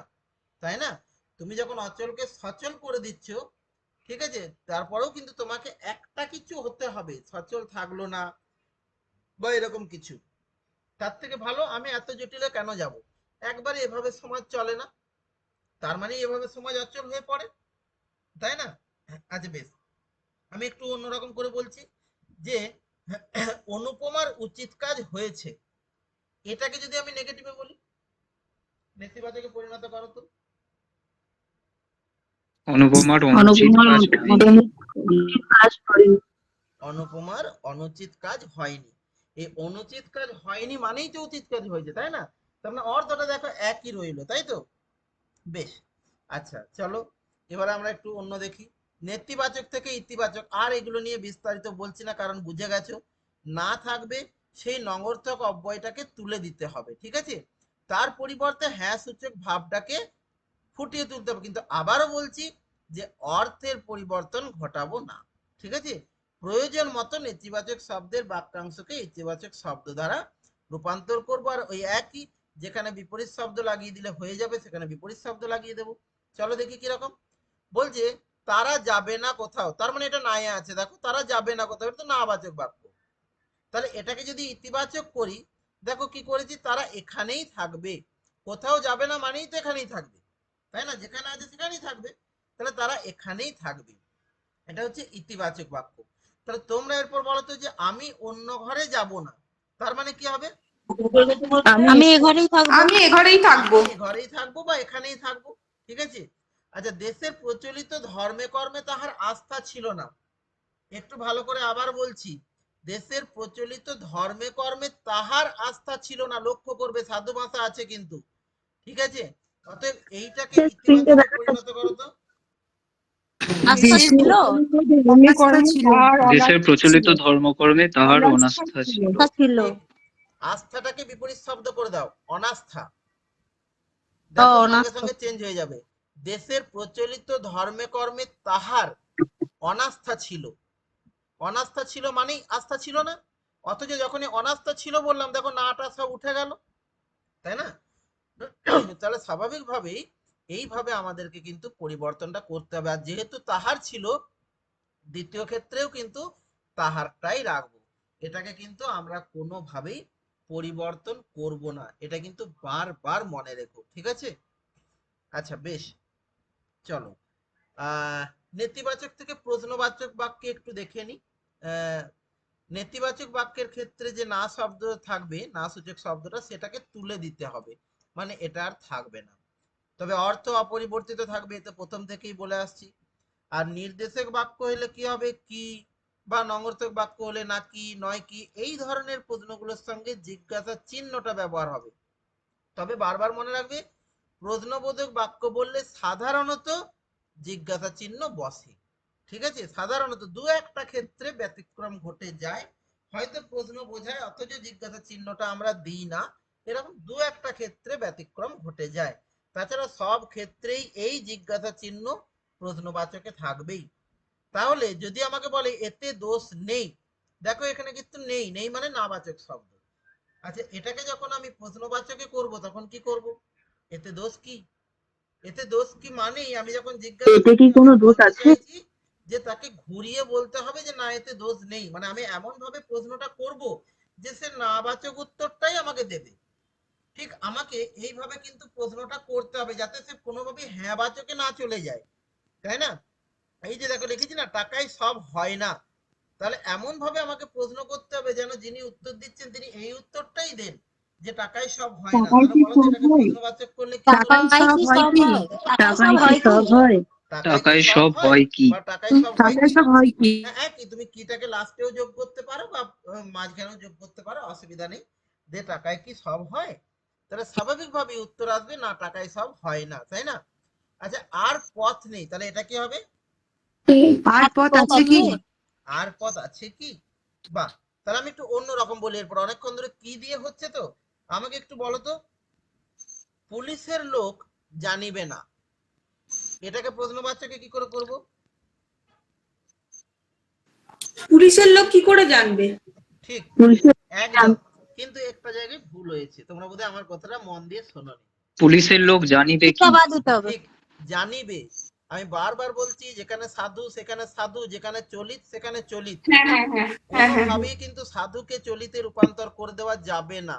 তাই না? তুমি যখন অচলকে সচল করে দিচ্ছ, ঠিক আছে, তারপরেও কিন্তু তোমাকে একটা কিছু হতে হবে, সচল থাকলো না বা এরকম কিছু। তার থেকে ভালো আমি এত জটিলে কেন যাব, একবারে এভাবে সমাজ চলে না, তার মানে এভাবে সমাজ অচল হয়ে পড়ে, তাই না? আচ্ছা বেশ, আমি একটু অন্যরকম করে বলছি যে অনুপমার উচিত কাজ হয়েছে, এটাকে যদি আমি নেগেটিভে বলি, নেতিবাচকে পরিণত করো তো। অনুপমার অনুচিত কাজ হয়নি। কাজ করেনি। অনুপমার অনুচিত কাজ হয়নি, এই অনুচিত কাজ হয়নি মানেই তো উচিত কাজ হয়েছে, তাই না? তার মানে অর্থটা দেখো একই রইলো, তাই তো? বেশ, আচ্ছা চলো এবারে আমরা একটু অন্য দেখি। নেতিবাচক থেকে ইতিবাচক, আর এগুলো নিয়ে বিস্তারিত বলছি না, কারণ বুঝে গেছো। না থাকবে সেই নঙর্থক অব্যয়টাকে তুলে দিতে হবে, ঠিক আছে? তার পরিবর্তে হ্যাঁ সূচক ভাবটাকে ফুটিয়ে তুলতে হবে, কিন্তু আবারও বলছি যে অর্থের পরিবর্তন ঘটাবো না, ঠিক আছে? প্রয়োজন মতো নেতিবাচক শব্দের বাক্যাংশকে ইতিবাচক শব্দ দ্বারা রূপান্তর করবো, আর ওই একই, যেখানে বিপরীত শব্দ লাগিয়ে দিলে হয়ে যাবে সেখানে বিপরীত শব্দ লাগিয়ে দেবো। চলো দেখি কিরকম। বলছে তারা যাবে না কোথাও, তার মানে এটা নাই আছে, দেখো তারা যাবে না কোথাও, এটা তো নাবাচক বাক্য। তাহলে এটাকে যদি ইতিবাচক করি, দেখো কি করেছি, তারা এখানেই থাকবে। কোথাও যাবে না মানেই তো এখানেই থাকবে, তাই না? যেখানে আছে সেখানেই থাকবে, তাহলে তারা এখানেই থাকবে, এটা হচ্ছে ইতিবাচক বাক্য। তাহলে তোমরা এরপর বলো তো যে আমি অন্য ঘরে যাব না, তার মানে কি হবে? আমি এ ঘরেই থাকবো। আমি এ ঘরেই থাকবো। আমি ঘরেই থাকবো বা এখানেই থাকবো, ঠিক আছে? আচ্ছা দেশের প্রচলিত ধর্মে কর্মে তাহার আস্থা ছিল না, একটু ভালো করে আবার বলছি, দেশের প্রচলিত ধর্মে কর্মে তাহার আস্থা ছিল না, লক্ষ্য করবে সাধু ভাষা আছে কিন্তু, ঠিক আছে? অতএব এইটাকে স্ক্রিনটা ইতিবাচকে দেখা পরিণত করো তো। আস্থা ছিল। আস্থা ছিল। দেশের প্রচলিত ধর্মকর্মে তাহার অনাস্থা ছিল। ছিল। আস্থাটাকে বিপরীত শব্দ করে দাও, অনাস্থা। দেখো সঙ্গে সঙ্গে চেঞ্জ হয়ে যাবে। দেশের প্রচলিত ধর্মে কর্মে তাহার অনাস্থা ছিল, অনাস্থা ছিল মানেই আস্থা ছিল না, অথচ যখনই অনাস্থা ছিল বললাম দেখো নাটা সব উঠে গেল, তাই না? তাহলে স্বাভাবিকভাবেই এইভাবে আমাদেরকে কিন্তু পরিবর্তনটা করতে হবে, আর যেহেতু তাহার ছিল, দ্বিতীয় ক্ষেত্রেও কিন্তু তাহারটাই রাখবো, এটাকে কিন্তু আমরা কোনোভাবেই পরিবর্তন করব না, এটা কিন্তু বারবার মনে রেখো, ঠিক আছে? আচ্ছা বেশ, চলো নেতিবাচক থেকে প্রশ্নবাচক বাক্যে একটু দেখে নি। নেতিবাচক বাক্যের ক্ষেত্রে যে না শব্দ থাকবে, না সূচক শব্দটা, সেটাকে তুলে দিতে হবে, মানে এটা আর থাকবে না। তবে অর্থ অপরিবর্তিত থাকবে, এটা প্রথম থেকেই বলে আসছি। আর নির্দেশক বাক্য হলে কি হবে, কি, বা নঙ্গর্থক বাক্য হলে না কি নয় কি, এই ধরনের প্রশ্নগুলোর সঙ্গে জিজ্ঞাসা চিহ্নটা ব্যবহার হবে। তবে বারবার মনে রাখবে, প্রশ্নবোধক বাক্য বললে সাধারণত জিজ্ঞাসা চিহ্ন বসে। ঠিক আছে, সাধারণত দু একটা ক্ষেত্রে ব্যতিক্রম ঘটে যায়, হয়তো প্রশ্ন বোঝায় অথচ জিজ্ঞাসা চিহ্নটা আমরা দিই না, এরকম দু একটা ক্ষেত্রে ব্যতিক্রম ঘটে যায়। তাছাড়া সব ক্ষেত্রেই এই জিজ্ঞাসা চিহ্ন প্রশ্নবাচকে থাকবেই। তাহলে যদি আমাকে বলে এতে দোষ নেই, দেখো এখানে কিন্তু নেই, নেই মানে নাবাচক শব্দ। আচ্ছা, এটাকে যখন আমি প্রশ্নবাচকে করব তখন কি করব, এতে দোষ কি, এতে দোষ কি মানেই আমি যখন জিজ্ঞাসা এতে কি করছি, কোনো আমি দোষ বলতে আছে? চাইছি যে তাকে ঘুরিয়ে বলতে হবে যে না এতে দোষ নেই, মানে আমি এমন ভাবে প্রশ্নটা করব যে সে নাবাচক উত্তরটাই আমাকে দেবে। ঠিক আমাকে এইভাবে কিন্তু প্রশ্নটা করতে হবে যাতে সে কোনোভাবে হ্যাঁ বাচকে না চলে যায়, তাই না? এই যে দেখো লিখেছি না, টাকায় সব হয় না, তাহলে এমন ভাবে আমাকে প্রশ্ন করতে হবে যেন যিনি উত্তর দিচ্ছেন তিনি এই উত্তরটাই দেন যে টাকায় সব হয় না। টাকায় তাহলে কি বলো তো সব এটাকে হয়? প্রশ্নবাচক করলে কি টাকায় বলবো? সব হয় কি? টাকায় কি সব হয়? টাকায় কি সব হয় বা টাকায় সব হয় টাকায় কি? সব হয় কি? হ্যাঁ, একই, তুমি কিটাকে লাস্টেও যোগ করতে পারো বা মাঝখানেও যোগ করতে পারো, অসুবিধা নেই। যে টাকায় কি সব হয়, তাহলে স্বাভাবিকভাবে উত্তর আসবে না টাকায় সব হয় না, তাই না? আচ্ছা, আর পথ নেই, তাহলে এটা কি হবে? আর পথ আছে কি? আর পথ আছে কি, বাহ। তাহলে আমি একটু অন্যরকম বলি, এরপর অনেকক্ষণ ধরে কি দিয়ে হচ্ছে, তো আমাকে একটু বলো তো, পুলিশের লোক জানিবে না, এটাকে প্রশ্নবাচকে কি করে করব? পুলিশের লোক কি করে জানবে? ঠিক, পুলিশের একদম। কিন্তু একটা জায়গায় ভুল হয়েছে, তোমরা বোধহয় আমার কথাটা মন দিয়ে শোনোনি। পুলিশের লোক জানিবে কি? ঠিক, জানিবে। আমি বারবার বলছি, যেখানে সাধু সেখানে সাধু, যেখানে চলিত সেখানে চলিত, হ্যাঁ হ্যাঁ হ্যাঁ হ্যাঁ হ্যাঁ কোনোভাবেই কিন্তু সাধুকে চলিতে রূপান্তর করে দেওয়া যাবে না।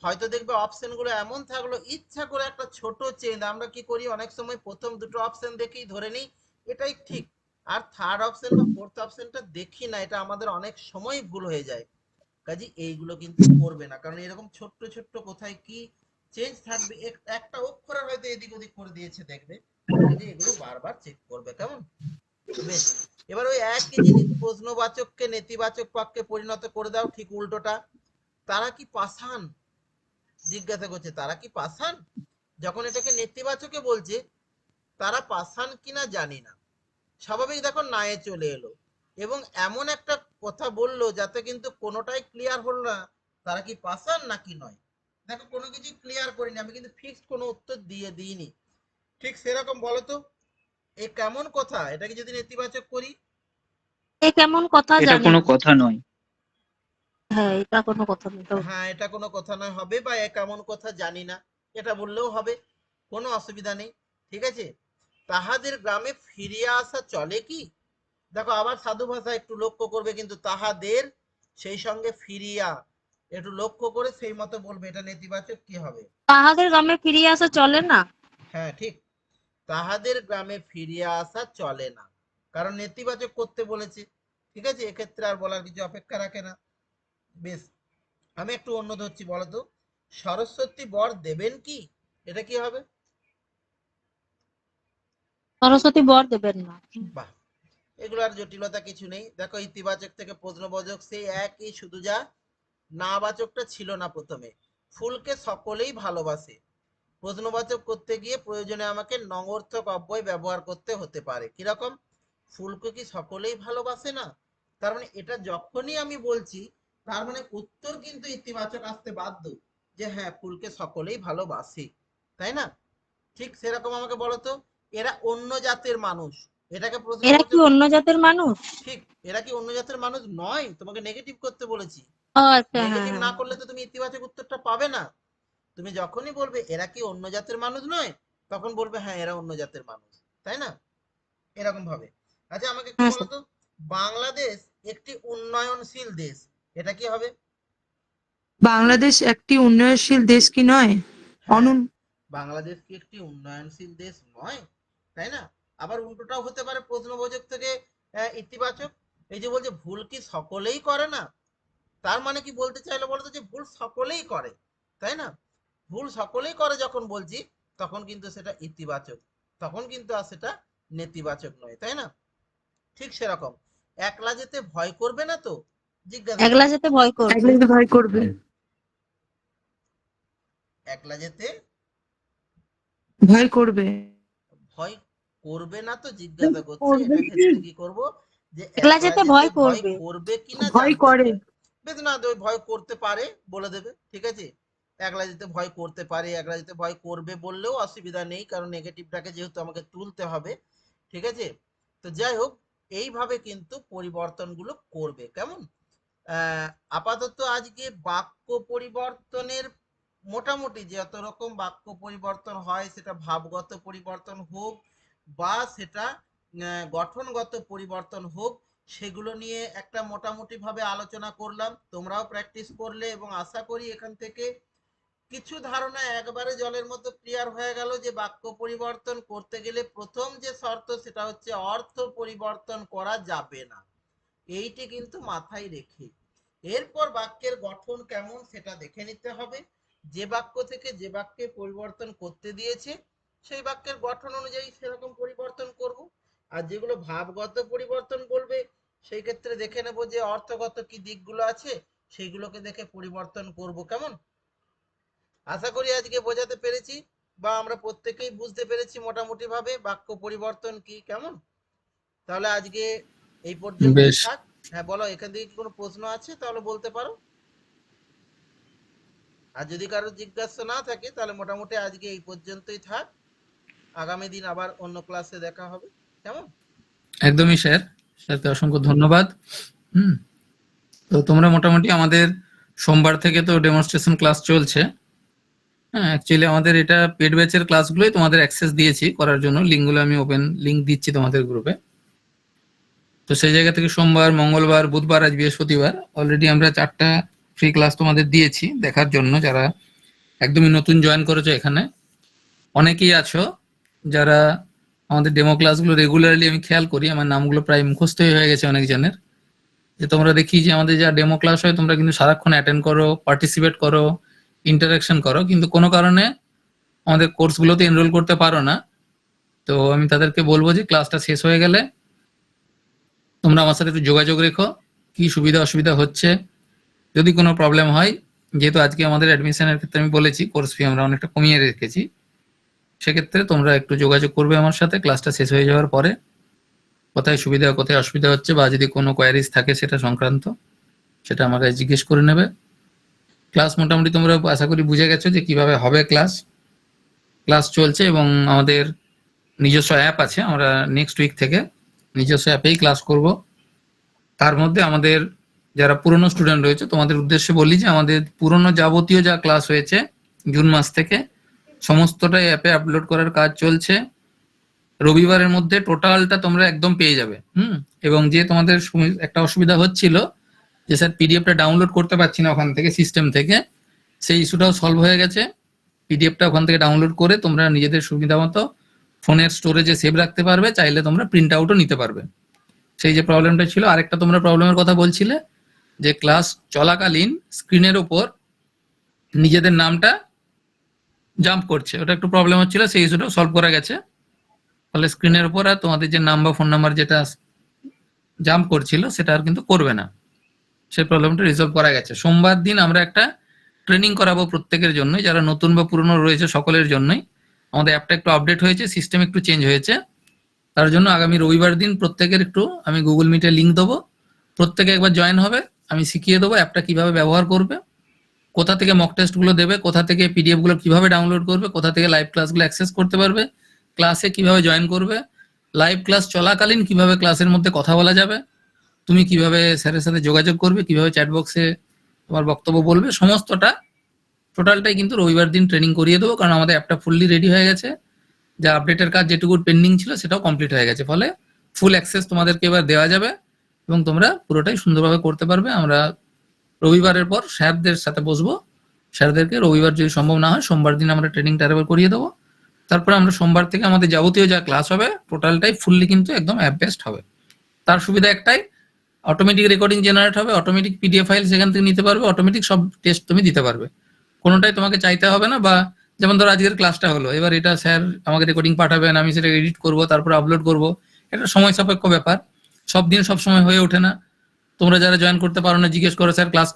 হয়তো দেখবে অপশন গুলো এমন থাকলো, ইচ্ছা করে একটা ছোট চেঞ্জ আমরা কি করি, অনেক সময় প্রথম দুটো অপশন দেখেই ধরে নিই এটাই ঠিক, আর থার্ড অপশন বা ফোর্থ অপশনটা দেখি না, এটা আমাদের অনেক সময় ভুল হয়ে যায়। কাজে এইগুলো কিন্তু করবে না, কারণ এরকম ছোট্ট ছোট্ট কোথায় কি চেঞ্জ থাকবে, একটা অক্ষরের হয়তো এদিক ওদিক করে দিয়েছে দেখবে, কাজে এগুলো বারবার চেক করবে, কেমন? বেশ, এবার ওই একই জিনিস প্রশ্নবাচককে নেতিবাচক বাক্যে পরিণত করে দাও, ঠিক উল্টোটা। তারা কি পাষাণ, জিজ্ঞাসা করছে তারা কি পাষাণ, যখন এটাকে নেতিবাচকে বলছে তারা পাষাণ কিনা জানি না, স্বাভাবিক দেখো নায়ে চলে এলো, এবং এমন একটা কথা বললো যাতে কিন্তু কোনোটাই ক্লিয়ার হলো না তারা কি পাষাণ নাকি নয়। দেখো কোনো কিছু ক্লিয়ার করিনি আমি, কিন্তু ফিক্সড কোনো উত্তর দিয়ে দিইনি। ঠিক সেরকম বলো তো, এ কেমন কথা, এটাকে যদি নেতিবাচক করি? এ কেমন কথা এটা জানি কোনো না। কথা নয়। হ্যাঁ, এটা কোনো কথা নয়। হ্যাঁ, এটা কোনো কথা নয় হবে, বা এ কেমন কথা জানি না, এটা বললেও হবে, কোনো অসুবিধা নেই। ঠিক আছে, তাহাদের গ্রামে ফিরিয়া আসা চলে কি? দেখো আবার সাধু ভাষা একটু লক্ষ্য করবে, কিন্তু তাহাদের সেই সঙ্গে ফিরিয়া একটু লক্ষ্য করে সেই মতো বলবে, এটা নেতিবাচক কি হবে? তাহাদের গ্রামে ফিরিয়ে আসা চলে না। হ্যাঁ ঠিক, তাহাদের গ্রামে ফিরিয়া আসা চলে না, কারণ নেতিবাচক করতে বলেছে। ঠিক আছে, এক্ষেত্রে আর বলার কিছু অপেক্ষা রাখে না। বেশ, আমি একটু অন্য ধরছি, বলতো সরস্বতী বর দেবেন কি, এটা কি হবে? সরস্বতী বর দেবেন না। বাহ, এগুলো আর জটিলতা কিছু নেই। দেখো ইতিবাচক থেকে প্রশ্নবোধক সেই একই, শুধু যা নাবাচকটা ছিল না প্রথমে। ফুলকে সকলেই ভালোবাসে, প্রশ্নবাচক করতে গিয়ে প্রয়োজনে আমাকে নঙর্থক অব্যয় ব্যবহার করতে হতে পারে। কিরকম, ফুলকে কি সকলেই ভালোবাসে না, তার মানে এটা যখনই আমি বলছি তার মানে উত্তর কিন্তু ইতিবাচক আসতে বাধ্য, যে হ্যাঁ ফুলকে সকলেই ভালোবাসে, তাই না? ঠিক সেরকম আমাকে বলতো, এরা অন্য জাতের মানুষ, এটাকে এরা কি প্রশ্নবাচক। অন্য জাতের মানুষ? ঠিক, এরা কি অন্য জাতের মানুষ নয়, তোমাকে নেগেটিভ করতে বলেছি। ও আচ্ছা, হ্যাঁ নেগেটিভ হ্যাঁ। না করলে তো তুমি ইতিবাচক উত্তরটা পাবে না। তুমি যখনই বলবে এরা কি অন্য জাতের মানুষ নয়, তখন বলবে হ্যাঁ এরা অন্য জাতের মানুষ, তাই না? এরকম ভাবে। আচ্ছা আমাকে একটু হ্যাঁ বলো স্যার। তো, বাংলাদেশ একটি উন্নয়নশীল দেশ, এটা কি হবে? বাংলাদেশ একটি উন্নয়নশীল দেশ কি নয়? হ্যাঁ, অনুন বাংলাদেশ কি একটি উন্নয়নশীল দেশ নয়, তাই না? আবার উল্টোটাও হতে পারে, প্রশ্নবোধক থেকে ইতিবাচক। এই যে বলছে ভুল কি সকলেই করে না, তার মানে কি বলতে চাইলো বলতো, যে ভুল সকলেই করে, তাই না? ভুল সকলেই করে যখন বলছি, তখন কিন্তু সেটা ইতিবাচক, তখন কিন্তু আর সেটা নেতিবাচক নয়, তাই না? ঠিক সেরকম একলা যেতে ভয় করবে না তো, জিজ্ঞাসা একলা করো। যেতে ভয় করবে। একলা যেতে ভয় করবে। একলা যেতে ভয় করবে। ভয় করবে না তো জিজ্ঞাসা করছে, করবে। এটা ক্ষেত্রে কি করব, যে একলা একলা যেতে যেতে ভয় ভয় করবে। করবে কিনা ভয় জানতে করে। চাই। বেশ না, তো ভয় করতে পারে বলে দেবে, ঠিক আছে? একলা যেতে ভয় করতে পারে, একলা যেতে ভয় করবে বললেও অসুবিধা নেই, কারণ নেগেটিভটাকে যেহেতু আমাকে তুলতে হবে, ঠিক আছে? তো যাই হোক, এইভাবে কিন্তু পরিবর্তনগুলো করবে, কেমন? আপাতত আজকে বাক্য পরিবর্তনের মোটামুটি যত রকম বাক্য পরিবর্তন হয়, সেটা ভাবগত পরিবর্তন হোক বা সেটা গঠনগত পরিবর্তন হোক, সেগুলো নিয়ে একটা মোটামুটি ভাবে আলোচনা করলাম। তোমরাও প্র্যাকটিস করলে এবং আশা করি এখান থেকে কিছু ধারণা একবারে জলের মতো ক্লিয়ার হয়ে গেল যে বাক্য পরিবর্তন করতে গেলে প্রথম যে শর্ত সেটা হচ্ছে অর্থ পরিবর্তন করা যাবে না, এইটি কিন্তু মাথায় রেখে এরপর বাক্যের গঠন কেমন সেটা দেখে নিতে হবে। যে বাক্য থেকে যে বাক্যে পরিবর্তন করতে দিয়েছে সেই বাক্যের গঠন অনুযায়ী সেরকম পরিবর্তন করব। আর যেগুলো ভাবগত পরিবর্তন বলবে সেই ক্ষেত্রে দেখে নেব যে অর্থগত কি দিকগুলো আছে সেইগুলোকে দেখে পরিবর্তন করব, কেমন? আশা করি আজকে বোঝাতে পেরেছি বা আমরা প্রত্যেকেই বুঝতে পেরেছি মোটামুটি ভাবে বাক্য পরিবর্তন কি, কেমন? তাহলে আজকে এই পর্যন্ত বেশ। থাক। হ্যাঁ বলো, এখান থেকে কি কোনো প্রশ্ন আছে তাহলে বলতে পারো, আর যদি কারো জিজ্ঞাসা না থাকে তাহলে মোটামুটি আজকে এই পর্যন্তই থাক। আগামী দিন আবার অন্য ক্লাসে দেখা হবে, কেমন? একদমই স্যার, সাথে অসংখ্য ধন্যবাদ। তো তোমরা মোটামুটি আমাদের সোমবার থেকে তো ডেমনস্ট্রেশন ক্লাস চলছে। হ্যাঁ, অ্যাকচুয়ালি আমাদের এটা পেড ব্যাচের ক্লাসগুলোই তোমাদের অ্যাক্সেস দিয়েছি করার জন্য, লিঙ্কগুলো আমি ওপেন লিঙ্ক দিচ্ছি তোমাদের গ্রুপে। তো সেই জায়গা থেকে সোমবার, মঙ্গলবার, বুধবার, আজ বৃহস্পতিবার অলরেডি আমরা 4টা ফ্রি ক্লাস তোমাদের দিয়েছি দেখার জন্য। যারা একদমই নতুন জয়েন করেছো, এখানে অনেকেই আছো যারা আমাদের ডেমো ক্লাসগুলো রেগুলারলি আমি খেয়াল করি, আমার নামগুলো প্রায় মুখস্থই হয়ে গেছে অনেকজনের, যে তোমরা দেখি যে আমাদের যা ডেমো ক্লাস হয় তোমরা কিন্তু সারাক্ষণ অ্যাটেন্ড করো, পার্টিসিপেট করো, ইন্টারাকশন করো, কিন্তু কোনো কারণে আমাদের কোর্সগুলোতে এনরোল করতে পারো না। তো আমি তাদেরকে বলবো যে ক্লাসটা শেষ হয়ে গেলে তোমরা আমার সাথে একটু যোগাযোগ রেখো, কি সুবিধা অসুবিধা হচ্ছে। যদি কোনো প্রবলেম হয়, যেহেতু আজকে আমাদের অ্যাডমিশনের ক্ষেত্রে আমি বলেছি কোর্স ফি আমরা অনেকটা কমিয়ে রেখেছি, সেক্ষেত্রে তোমরা একটু যোগাযোগ করবে আমার সাথে ক্লাসটা শেষ হয়ে যাওয়ার পরে, কোথায় সুবিধা কোথায় অসুবিধা হচ্ছে, বা যদি কোনো কোয়ারিজ থাকে সেটা সংক্রান্ত সেটা আমাকে জিজ্ঞেস করে নেবে। ক্লাস মোটামুটি তোমরা আশা করি বুঝে গেছো যে কিভাবে হবে ক্লাস চলছে, এবং আমাদের নিজস্ব অ্যাপ আছে, আমরা নেক্সট উইক থেকে নিজস্ব অ্যাপেই ক্লাস করব। তার মধ্যে আমাদের যারা পুরনো স্টুডেন্ট রয়েছে তোমাদের উদ্দেশ্যে বলি যে আমাদের পুরনো যাবতীয় যা ক্লাস হয়েছে জুন মাস থেকে সমস্তটাই অ্যাপে আপলোড করার কাজ চলছে। রবিবারের মধ্যে টোটালটা তোমরা একদম পেয়ে যাবে। এবং যে তোমাদের একটা অসুবিধা হচ্ছিল যে স্যার পিডিএফটা ডাউনলোড করতে পারছি না ওখান থেকে, সিস্টেম থেকে, সেই ইস্যুটাও সলভ হয়ে গেছে। পিডিএফটা ওখান থেকে ডাউনলোড করে তোমরা নিজেদের সুবিধা মতো ফোনের স্টোরেজে সেভ রাখতে পারবে, চাইলে তোমরা প্রিন্ট আউটও নিতে পারবে। সেই যে প্রবলেমটা ছিল, আরেকটা তোমরা প্রবলেমের কথা বলছিলে যে ক্লাস চলাকালীন স্ক্রিনের ওপর নিজেদের নামটা জাম্প করছে, ওটা একটু প্রবলেম হচ্ছিল, সেই ইস্যুটা সলভ করা গেছে। ফলে স্ক্রিনের উপর আর তোমাদের যে নাম বা ফোন নাম্বার যেটা জাম্প করছিল সেটা আর কিন্তু করবে না, সেই প্রবলেমটা রিজলভ করা গেছে। সোমবার দিন আমরা একটা ট্রেনিং করাবো প্রত্যেকের জন্য, যারা নতুন বা পুরনো রয়েছে সকলের জন্যই। আমাদের অ্যাপটা একটু আপডেট হয়েছে, সিস্টেম একটু চেঞ্জ হয়েছে, তার জন্য আগামী রবিবার দিন প্রত্যেকের একটু আমি গুগল মিটে লিঙ্ক দেবো, প্রত্যেকে একবার জয়েন হবে, আমি শিখিয়ে দেবো অ্যাপটা কিভাবে ব্যবহার করবে, কোথা থেকে মক টেস্টগুলো দেবে, কোথা থেকে পিডিএফগুলো কিভাবে ডাউনলোড করবে, কোথা থেকে লাইভ ক্লাসগুলো অ্যাক্সেস করতে পারবে, ক্লাসে কিভাবে জয়েন করবে, লাইভ ক্লাস চলাকালীন কিভাবে ক্লাসের মধ্যে কথা বলা যাবে, তুমি কিভাবে স্যারের সাথে যোগাযোগ করবে, কিভাবে চ্যাট বক্সে তোমার বক্তব্য বলবে, সমস্তটা টোটালটাই কিন্তু রবিবার দিন ট্রেনিং করিয়ে দেবো। কারণ আমাদের অ্যাপটা ফুললি রেডি হয়ে গেছে, যা আপডেটের কাজ যেটুকু পেন্ডিং ছিল সেটাও কমপ্লিট হয়ে গেছে, ফলে ফুল অ্যাক্সেস তোমাদেরকে এবার দেওয়া যাবে এবং তোমরা পুরোটাই সুন্দরভাবে করতে পারবে। আমরা রবিবারের পর স্যারদের সাথে বসবো, স্যারদেরকে রবিবার যদি সম্ভব না হয় সোমবার দিন আমরা ট্রেনিংটা আরেকবার করিয়ে দেবো। তারপরে আমরা সোমবার থেকে আমাদের যাবতীয় যা ক্লাস হবে টোটালটাই ফুললি কিন্তু একদম অ্যাপ বেসড হবে। তার সুবিধা একটাই, অটোমেটিক রেকর্ডিং জেনারেট হবে, অটোমেটিক পিডিএফ ফাইল সেখান থেকে নিতে পারবে, অটোমেটিক সব টেস্ট তুমি দিতে পারবে, কোনোটাই তোমাকে চাইতে হবে না বা যেমন ধরো আজকের ক্লাসটা হলো, এবার এটা স্যার আমাকে রেকর্ডিং পাঠাবেন, আমি সেটা এডিট করব, তারপর আপলোড করব। এটা সময় সাপেক্ষ ব্যাপার, সব দিন সব সময় হয়ে ওঠে না। তোমরা যারা জয়েন করতে পারো না জিজ্ঞেস করো, স্যার ক্লাস